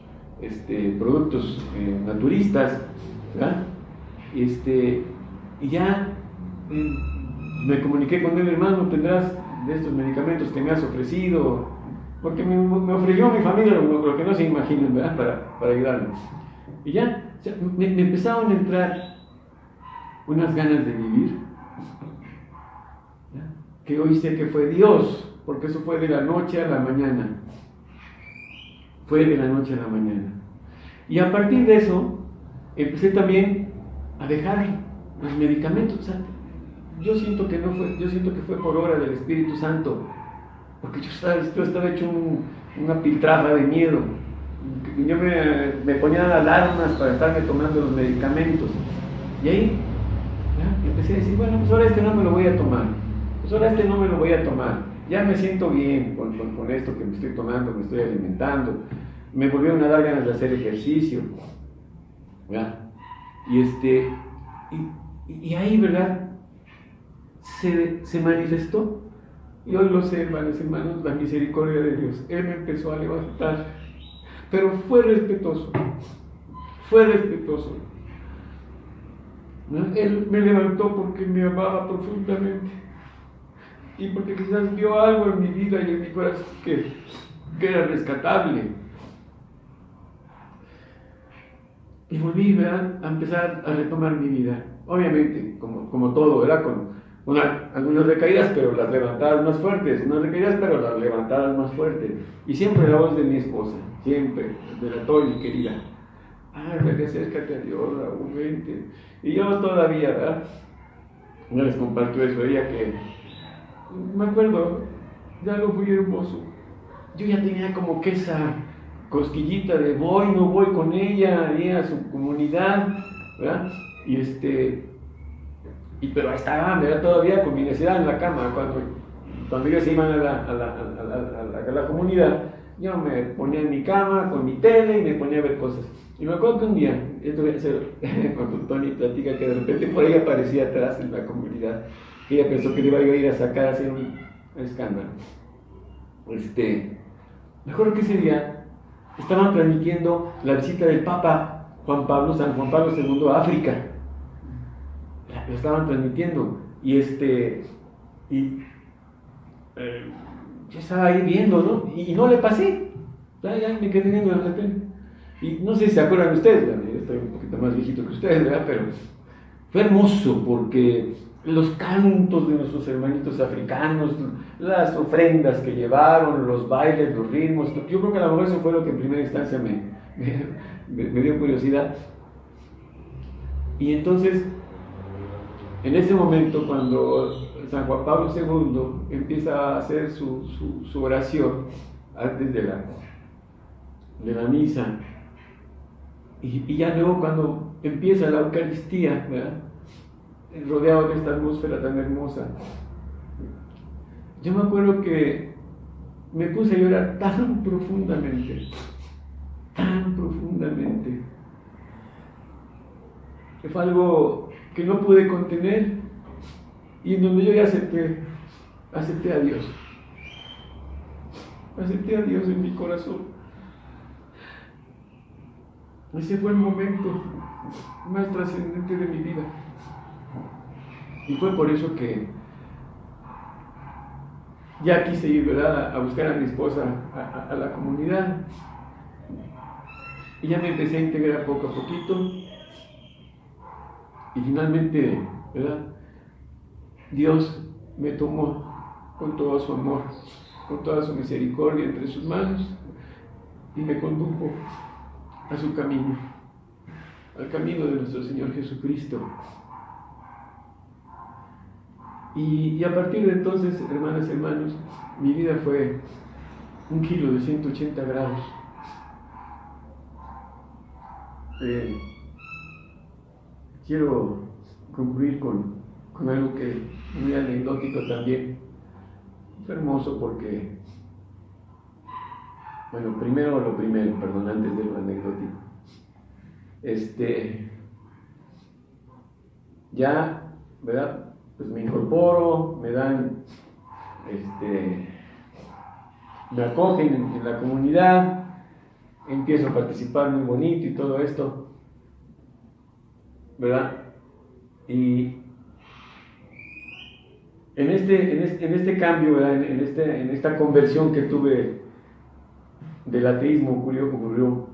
productos naturistas, ¿verdad? Y ya me comuniqué con él, hermano, tendrás de estos medicamentos que me has ofrecido, porque me ofreció mi familia lo que no se imaginan, ¿verdad? Para ayudarme. Y ya, o sea, me empezaron a entrar unas ganas de vivir, ¿ya? Que hoy sé que fue Dios, porque eso fue de la noche a la mañana. Fue de la noche a la mañana. Y a partir de eso, empecé también a dejar los medicamentos. O sea, yo siento que fue por obra del Espíritu Santo, porque yo estaba hecho una piltrafa de miedo. Yo me ponía alarmas para estarme tomando los medicamentos. Y ahí ¿ya? Empecé a decir, bueno, pues ahora no me lo voy a tomar. Pues ahora no me lo voy a tomar. Ya me siento bien con esto que me estoy tomando, me estoy alimentando. Me volvieron a dar ganas de hacer ejercicio, ¿verdad? Y ahí, ¿verdad? Se manifestó. Y hoy lo sé, hermanos, la misericordia de Dios. Él me empezó a levantar, pero fue respetuoso. ¿No? Él me levantó porque me amaba profundamente y porque quizás vio algo en mi vida y en mi corazón que era rescatable. Y volví, ¿verdad?, a empezar a retomar mi vida. Obviamente, como todo, ¿verdad?, con algunas recaídas, pero las levantadas más fuertes. Unas recaídas, pero las levantadas más fuertes. Y siempre la voz de mi esposa, siempre, de la Toli querida. Acércate a Dios, Raúl, vente. Y yo todavía, ¿verdad? No les compartió eso, ella que, me acuerdo, ya lo fui hermoso. Yo ya tenía como que esa cosquillita de no voy con ella, ahí a su comunidad, ¿verdad? Pero ahí estaba, ¿verdad?, todavía con mi necesidad en la cama. Cuando ellos se iban a la comunidad, yo me ponía en mi cama con mi tele y me ponía a ver cosas. Y me acuerdo que un día, esto voy a hacer cuando Tony platica, que de repente por ahí aparecía atrás en la comunidad. Ella pensó que le iba a ir a sacar a hacer un escándalo. Me acuerdo que ese día estaban transmitiendo la visita del Papa San Juan Pablo II a África. Lo estaban transmitiendo. Y yo estaba ahí viendo, ¿no? Y no le pasé. Ya me quedé viendo en la tele. Y no sé si se acuerdan ustedes, yo estoy un poquito más viejito que ustedes, ¿verdad? Pero fue hermoso porque los cantos de nuestros hermanitos africanos, las ofrendas que llevaron, los bailes, los ritmos, yo creo que a lo mejor eso fue lo que en primera instancia me dio curiosidad. Y entonces, en ese momento, cuando San Juan Pablo II empieza a hacer su oración antes de la misa, y ya luego cuando empieza la Eucaristía, ¿verdad?, rodeado de esta atmósfera tan hermosa, yo me acuerdo que me puse a llorar tan profundamente, que fue algo que no pude contener y en donde yo ya acepté a Dios. Acepté a Dios en mi corazón. Ese fue el momento más trascendente de mi vida. Y fue por eso que ya quise ir, ¿verdad?, a buscar a mi esposa a la comunidad. Y ya me empecé a integrar poco a poquito. Y finalmente, ¿verdad?, Dios me tomó con todo su amor, con toda su misericordia entre sus manos y me condujo a su camino, al camino de nuestro Señor Jesucristo. Y a partir de entonces, hermanas y hermanos, mi vida fue un giro de 180 grados. Quiero concluir con algo que es muy anecdótico también. Fue hermoso porque, bueno, antes de lo anecdótico. Ya, ¿verdad?, pues me incorporo, me dan, me acogen en la comunidad, empiezo a participar muy bonito y todo esto, ¿verdad? Y en este cambio, ¿verdad?, en esta conversión que tuve del ateísmo ocurrió,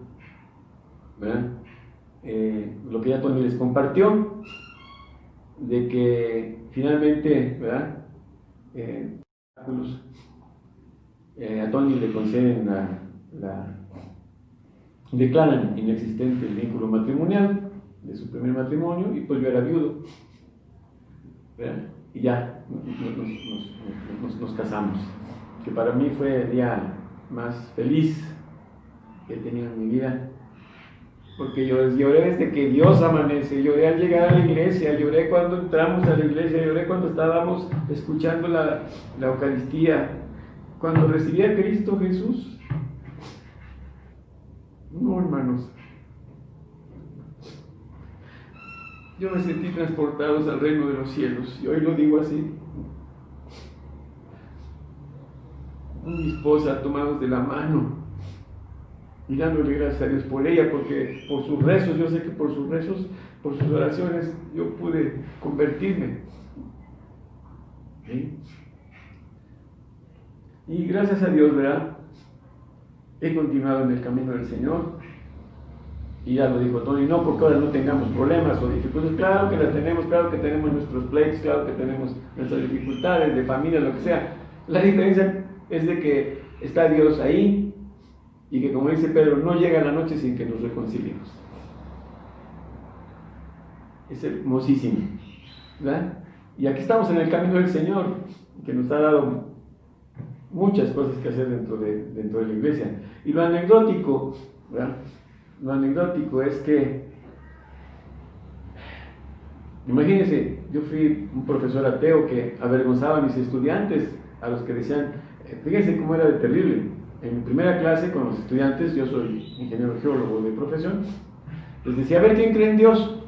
¿verdad?, lo que ya Tony les compartió, de que finalmente, ¿verdad?, a Tony le conceden declaran inexistente el vínculo matrimonial de su primer matrimonio, y pues yo era viudo, ¿verdad?, y ya nos casamos, que para mí fue el día más feliz que he tenido en mi vida, porque yo lloré desde que Dios amanece, lloré al llegar a la iglesia, lloré cuando entramos a la iglesia, lloré cuando estábamos escuchando la Eucaristía, cuando recibí a Cristo Jesús. No, hermanos, yo me sentí transportados al reino de los cielos, y hoy lo digo así, con mi esposa tomados de la mano, y dándole gracias a Dios por ella, porque por sus rezos, yo sé que por sus rezos, por sus oraciones, yo pude convertirme. ¿Sí? Y gracias a Dios, ¿verdad?, he continuado en el camino del Señor. Y ya lo dijo Tony, no porque ahora no tengamos problemas o dificultades, claro que las tenemos, claro que tenemos nuestros pleitos, claro que tenemos nuestras dificultades de familia, lo que sea. La diferencia es de que está Dios ahí, y que, como dice Pedro, no llega la noche sin que nos reconciliemos. Es hermosísimo, ¿verdad? Y aquí estamos en el camino del Señor, que nos ha dado muchas cosas que hacer dentro de la iglesia. Y lo anecdótico, ¿verdad?, lo anecdótico es que, imagínense, yo fui un profesor ateo que avergonzaba a mis estudiantes, a los que decían, fíjense cómo era de terrible. En mi primera clase con los estudiantes, yo soy ingeniero geólogo de profesión, les decía, a ver, ¿quién cree en Dios?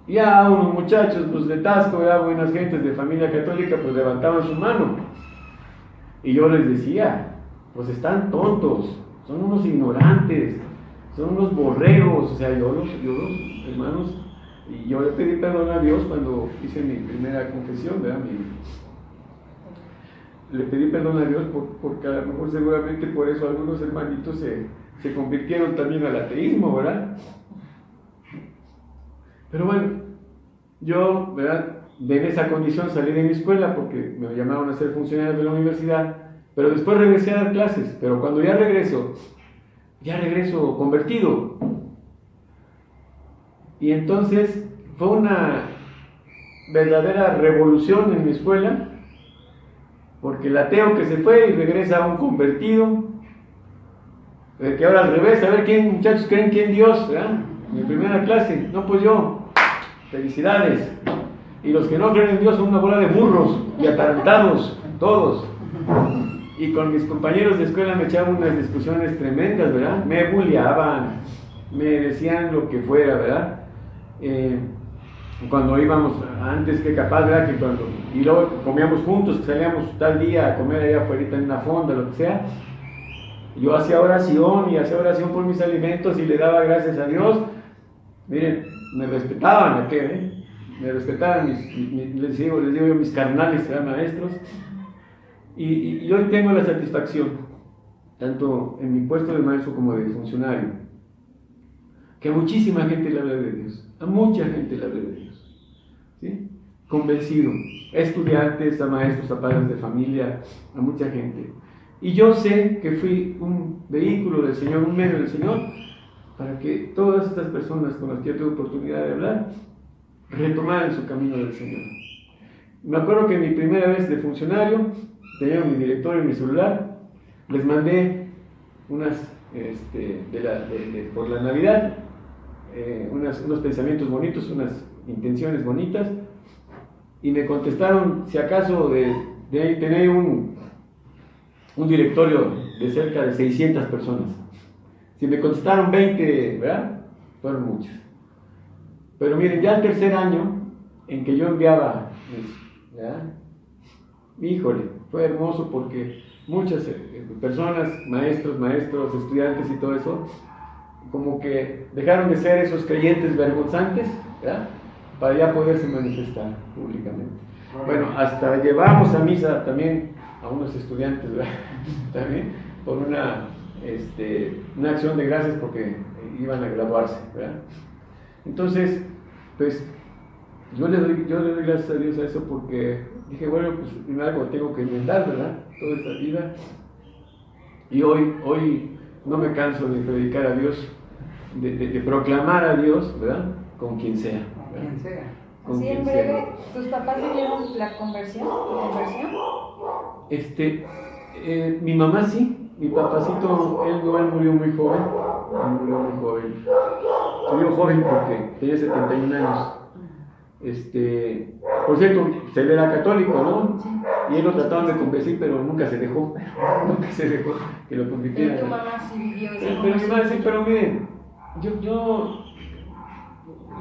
Y a unos muchachos, pues de Tasco, buenas gentes de familia católica, pues levantaban su mano. Y yo les decía, pues están tontos, son unos ignorantes, son unos borregos. O sea, yo los hermanos, y yo le pedí perdón a Dios cuando hice mi primera confesión, ¿verdad? Le pedí perdón a Dios porque a lo mejor seguramente por eso algunos hermanitos se convirtieron también al ateísmo, ¿verdad? Pero bueno, yo, ¿verdad?, en esa condición salí de mi escuela porque me llamaron a ser funcionario de la universidad, pero después regresé a dar clases. Pero cuando ya regreso convertido. Y entonces fue una verdadera revolución en mi escuela, porque el ateo que se fue y regresa a un convertido, que ahora al revés, a ver quién, muchachos, creen que en Dios, ¿verdad? Mi primera clase, no, pues yo, felicidades. Y los que no creen en Dios son una bola de burros y atarantados, todos. Y con mis compañeros de escuela me echaban unas discusiones tremendas, ¿verdad? Me bulleaban, me decían lo que fuera, ¿verdad? cuando íbamos, antes que capaz, ¿verdad? Que cuando, y luego comíamos juntos, que salíamos tal día a comer allá afuera en una fonda, lo que sea, yo hacía oración por mis alimentos y le daba gracias a Dios. Miren, me respetaban, me respetaban les digo yo, mis carnales, eran maestros, y hoy tengo la satisfacción, tanto en mi puesto de maestro como de funcionario, que a muchísima gente le habla de Dios, a mucha gente le habla de Dios, ¿sí? Convencido, a estudiantes, a maestros, a padres de familia, a mucha gente. Y yo sé que fui un vehículo del Señor, un medio del Señor, para que todas estas personas con las que yo tuve oportunidad de hablar, retomaran su camino del Señor. Me acuerdo que mi primera vez de funcionario, tenía mi directorio en mi celular, les mandé unas, por la Navidad, unos pensamientos bonitos, unas intenciones bonitas, y me contestaron, si acaso de tener un directorio de cerca de 600 personas. Si me contestaron 20, ¿verdad? Fueron muchas. Pero miren, ya el tercer año en que yo enviaba, ¿verdad? Híjole, fue hermoso porque muchas personas, maestros, estudiantes y todo eso, como que dejaron de ser esos creyentes vergonzantes, ¿verdad? Para ya poderse manifestar públicamente. Bueno, hasta llevamos a misa también a unos estudiantes, ¿verdad? También por una acción de gracias porque iban a graduarse, ¿verdad? Entonces, pues yo le doy gracias a Dios a eso porque dije, bueno, pues algo tengo que inventar, ¿verdad? Toda esta vida. Y hoy no me canso de predicar a Dios, de proclamar a Dios, ¿verdad? Con quien sea. Con quien sea. Así en breve, ¿tus papás vivieron la conversión? Mi mamá sí, mi papacito, él murió muy joven, murió joven porque tenía 71 años. Por cierto, él era católico, ¿no? Y él lo trataban de convencer, pero nunca se dejó que lo convirtieran. Pero tu mamá sí vivió esa Pero mi mamá sí, pero miren, yo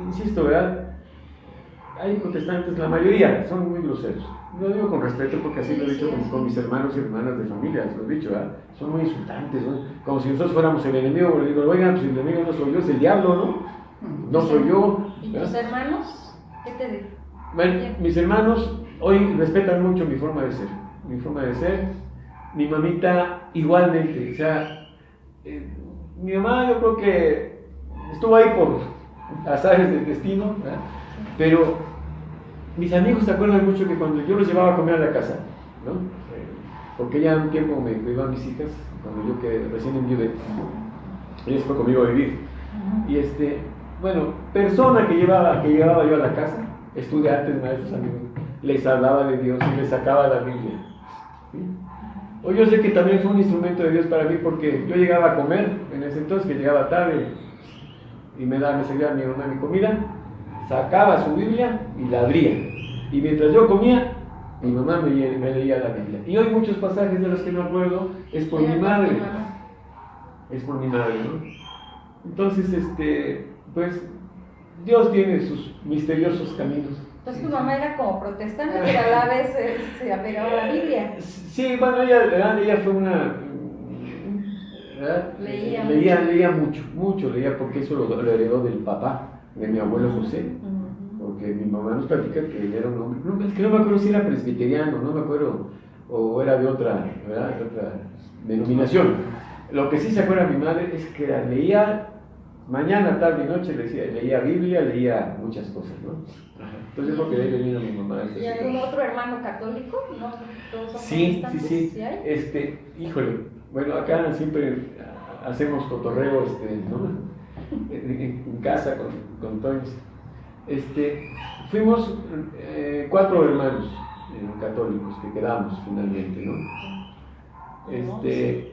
insisto, ¿verdad? Hay protestantes, la mayoría son muy groseros. Lo digo con respeto porque así lo he dicho con mis hermanos y hermanas de familia, lo he dicho, ¿verdad? Son muy insultantes, ¿no? Como si nosotros fuéramos el enemigo. Le digo, oigan, pues el enemigo no soy yo, es el diablo, ¿no? No soy yo. ¿Y tus hermanos? ¿Qué te digo? Bueno, mis hermanos hoy respetan mucho mi forma de ser. Mi mamita igualmente, o sea, mi mamá yo creo que estuvo ahí por azares del destino, ¿verdad? Pero mis amigos se acuerdan mucho que cuando yo los llevaba a comer a la casa, ¿no? Porque ya un tiempo me cuidaban mis hijas, cuando yo que recién enviudé, ellos fue conmigo a vivir. Y bueno, persona que llevaba yo a la casa, estudiantes, maestros, amigos, les hablaba de Dios y les sacaba la Biblia. ¿Sí? Hoy yo sé que también fue un instrumento de Dios para mí porque yo llegaba a comer, en ese entonces que llegaba tarde y me servía mi mamá mi comida, sacaba su Biblia y la abría. Y mientras yo comía, mi mamá me leía la Biblia. Y hoy muchos pasajes de los que me acuerdo es por mi madre. Es por mi madre, ¿no? Entonces, pues, Dios tiene sus misteriosos caminos. Entonces tu mamá era como protestante, pero a la vez se apegaba a la Biblia. Sí, bueno, ella fue una... Leía mucho, porque eso lo heredó del papá, de mi abuelo José. Porque mi mamá nos platica que él era un hombre, es que no me acuerdo si era presbiteriano, no me acuerdo, o era de otra, ¿verdad? De otra denominación. Lo que sí se acuerda mi madre es que leía mañana, tarde y noche, leía Biblia, leía muchas cosas, ¿no? Entonces es lo que le vino a mi mamá. ¿Y algún otro hermano católico? ¿No? ¿Todos son Sí. ¿Sí hay? Híjole, bueno, acá siempre hacemos cotorreo, ¿no? En casa con Toños. Fuimos 4 hermanos católicos que quedamos finalmente, ¿no?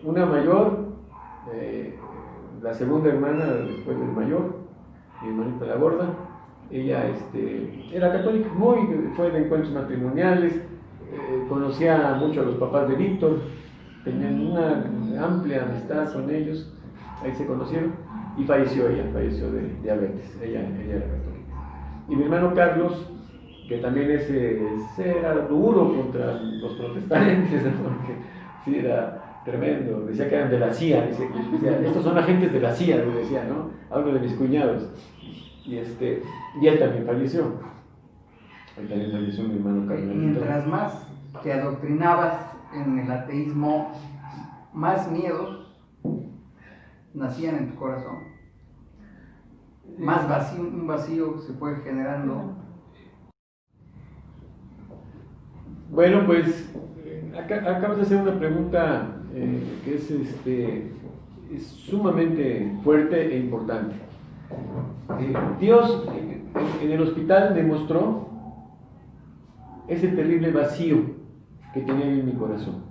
Una mayor, la segunda hermana después del mayor, mi hermanita la gorda, ella era católica, fue de encuentros matrimoniales, conocía mucho a los papás de Víctor, tenían una amplia amistad con ellos, ahí se conocieron y falleció de diabetes, ella era católica. Y mi hermano Carlos, que también era duro contra los protestantes, ¿no? Porque sí, era tremendo, decía que eran de la CIA, decía, estos son agentes de la CIA, le decía, ¿no? Hablo de mis cuñados. Y él también falleció. Él también falleció mi hermano Carlos. Mientras más te adoctrinabas en el ateísmo, más miedos nacían en tu corazón. Más vacío, un vacío se fue generando. Bueno, pues acabas de hacer una pregunta que es sumamente fuerte e importante. Dios en el hospital demostró ese terrible vacío que tenía en mi corazón.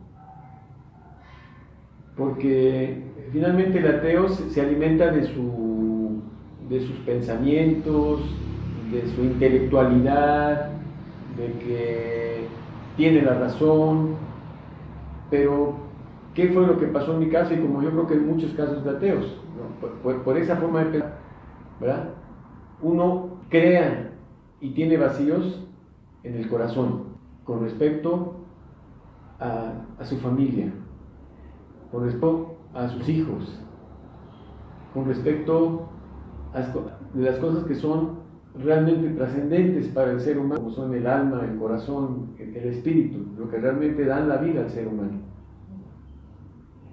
Porque finalmente el ateo se alimenta de sus pensamientos, de su intelectualidad, de que tiene la razón, pero ¿qué fue lo que pasó en mi caso? Y como yo creo que en muchos casos de ateos, ¿no? por esa forma de pensar, ¿verdad? Uno crea y tiene vacíos en el corazón con respecto a su familia, con respecto a sus hijos, con respecto a las cosas que son realmente trascendentes para el ser humano, como son el alma, el corazón, el espíritu, lo que realmente dan la vida al ser humano.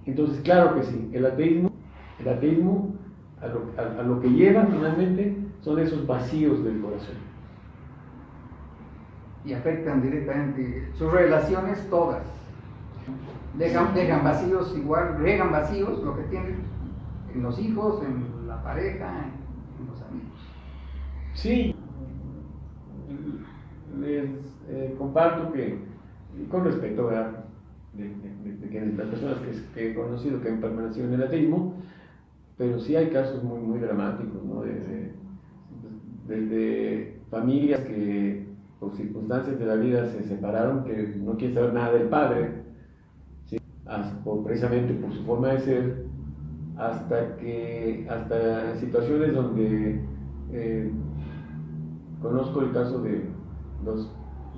Entonces, claro que sí, el ateísmo a lo que lleva finalmente son esos vacíos del corazón. Y afectan directamente sus relaciones todas. Dejan vacíos igual, regan vacíos lo que tienen en los hijos, en la pareja, en los amigos. Sí, les comparto que, con respecto a las personas que he conocido que han permanecido en el ateísmo, pero sí hay casos muy, muy dramáticos, ¿no? Desde familias que por circunstancias de la vida se separaron, que no quieren saber nada del padre, ¿sí? Precisamente por su forma de ser, hasta situaciones donde conozco el caso de dos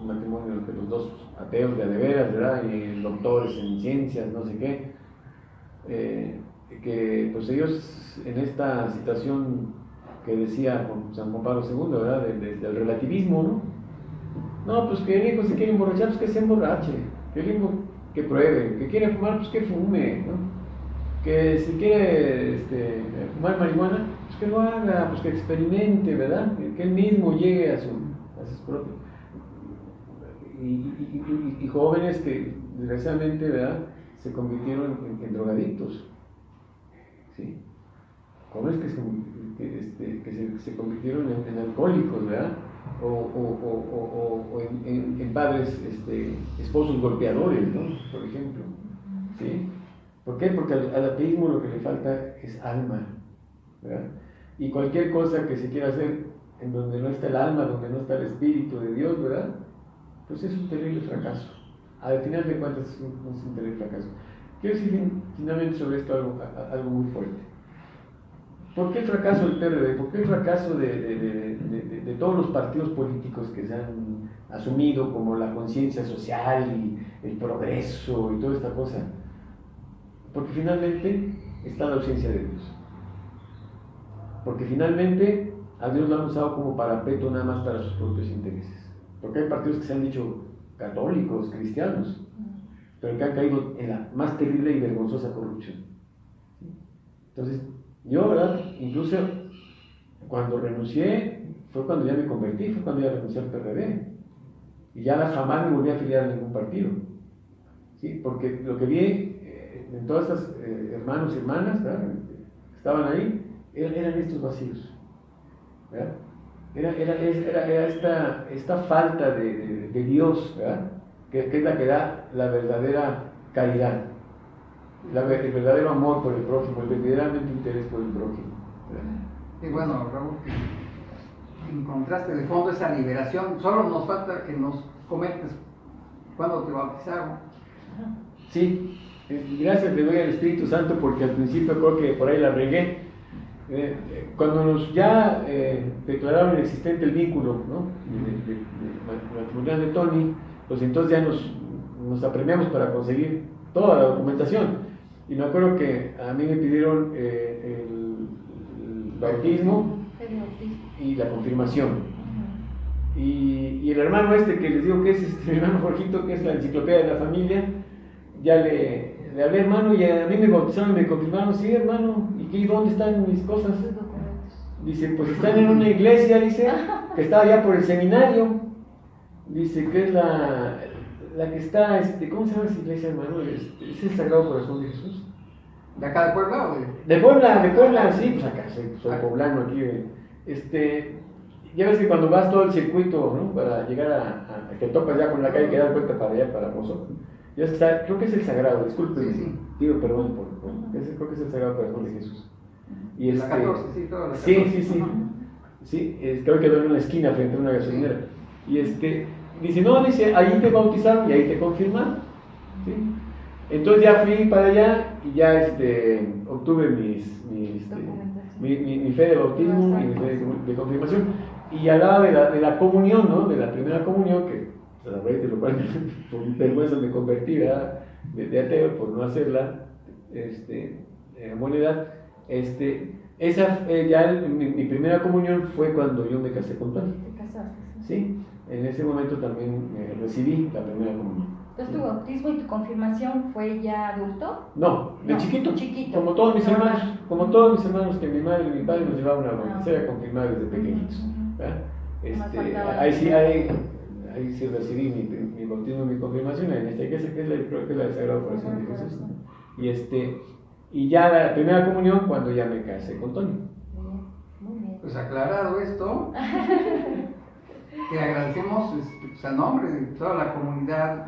matrimonios de los dos ateos de veras, ¿verdad? Y doctores en ciencias, no sé qué, que pues ellos en esta situación que decía San Juan Pablo II, ¿verdad? Del relativismo, ¿no? No, pues que el hijo se quiere emborrachar, pues que se emborrache, que el hijo que pruebe, que quiere fumar, pues que fume, ¿no? Que si quiere fumar marihuana, pues que lo haga, pues que experimente, ¿verdad? Que él mismo llegue a sus propios. Y jóvenes que desgraciadamente, ¿verdad?, se convirtieron en drogadictos, ¿sí? Jóvenes que se convirtieron en alcohólicos, ¿verdad? O en padres, esposos golpeadores, ¿no? Por ejemplo, ¿sí? ¿Por qué? Porque al ateísmo lo que le falta es alma, ¿verdad? Y cualquier cosa que se quiera hacer en donde no está el alma, donde no está el espíritu de Dios, ¿verdad?, pues es un terrible fracaso. Al final de cuentas es un terrible fracaso. Quiero decir finalmente sobre esto algo muy fuerte. ¿Por qué el fracaso del PRD? ¿Por qué el fracaso de todos los partidos políticos que se han asumido como la conciencia social y el progreso y toda esta cosa? Porque finalmente está la ausencia de Dios. Porque finalmente a Dios lo han usado como parapeto nada más para sus propios intereses. Porque hay partidos que se han dicho católicos, cristianos, pero que han caído en la más terrible y vergonzosa corrupción. Entonces, yo, ¿verdad?, incluso cuando renuncié, fue cuando ya me convertí, fue cuando ya renuncié al PRD. Y ya jamás me volví a afiliar a ningún partido. ¿Sí? Porque lo que vi en todas estas hermanos y hermanas, ¿verdad?, que estaban ahí, eran estos vacíos, ¿verdad? Era esta falta de Dios, ¿verdad?, que es la que da la verdadera caridad, el verdadero amor por el prójimo, el verdaderamente interés por el prójimo, ¿verdad? Y bueno, Raúl, que encontraste de fondo esa liberación. Solo nos falta que nos comentes cuándo te bautizaron. Sí, gracias le doy al Espíritu Santo, porque al principio creo que por ahí la regué. Cuando nos ya declararon inexistente el vínculo, ¿no? de matrimonial de Tony, pues entonces ya nos apremiamos para conseguir toda la documentación. Y me acuerdo que a mí me pidieron el bautismo y la confirmación. Y el hermano que les digo que es mi hermano Jorgito, que es la enciclopedia de la familia, ya le hablé, hermano, y a mí me bautizaron y me confirmaron. Sí, hermano, ¿y dónde están mis cosas? Dice, pues están en una iglesia, dice, que está allá por el seminario. Dice que es la que está, ¿cómo se llama esa iglesia, hermano? ¿Es el Sagrado Corazón de Jesús? ¿De acá de Puebla o de...? De Puebla, sí, pues acá, soy poblano aquí. Ya ves que cuando vas todo el circuito, ¿no? Para llegar a que topas ya con la calle que da vuelta para allá, para Mozo, ya está, creo que es el Sagrado, disculpe, sí. Pido perdón creo que es el Sagrado Corazón de Jesús. Y la 14, sí, toda la 14. Sí, creo que quedó en una esquina frente a una gasolinera. Y dice, no, dice, ahí te bautizaron y ahí te confirmaron. ¿Sí? Entonces ya fui para allá y ya obtuve mi fe de bautismo y mi fe de confirmación. Y hablaba de la comunión, ¿no? De la primera comunión, que a raíz de lo cual por mi vergüenza me convertí, ¿verdad? De ateo por no hacerla a buena edad. Mi primera comunión fue cuando yo me casé con Tony. ¿Te casaste? Sí, en ese momento también recibí la primera comunión. Entonces, ¿tu bautismo y tu confirmación fue ya adulto? No, de chiquito. Como todos mis hermanos, que mi madre y mi padre nos llevaban a bautizar, a confirmar desde pequeñitos. Ahí sí recibí mi bautismo y mi confirmación en esta iglesia, que creo que es la del Sagrado Corazón de Jesús. Y ya la primera comunión cuando ya me casé con Tony. Muy bien. Pues aclarado esto, te agradecemos a nombre de toda la comunidad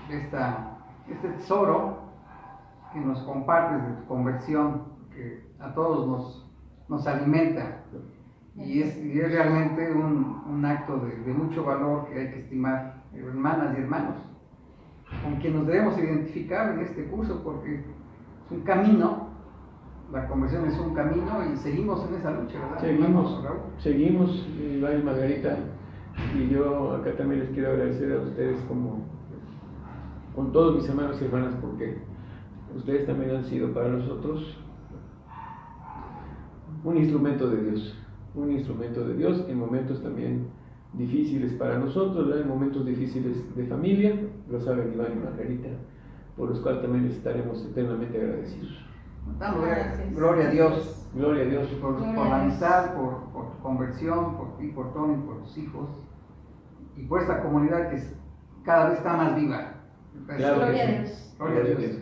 este tesoro que nos compartes de tu conversión, que a todos nos alimenta. Y es realmente un acto de mucho valor que hay que estimar, hermanas y hermanos, con quien nos debemos identificar en este curso, porque es un camino, la conversión es un camino y seguimos en esa lucha, ¿verdad? Seguimos, Iván y Margarita, y yo acá también les quiero agradecer a ustedes con todos mis hermanos y hermanas, porque ustedes también han sido para nosotros un instrumento de Dios en momentos también difíciles para nosotros, ¿verdad? En momentos difíciles de familia, lo saben Iván y Margarita, por los cuales también les estaremos eternamente agradecidos. Gloria a Dios. Gloria a Dios. Por la amistad, por tu conversión, por ti, por Tony, por tus hijos y por esta comunidad que cada vez está más viva. Claro, Gloria a Dios. Gloria a Dios.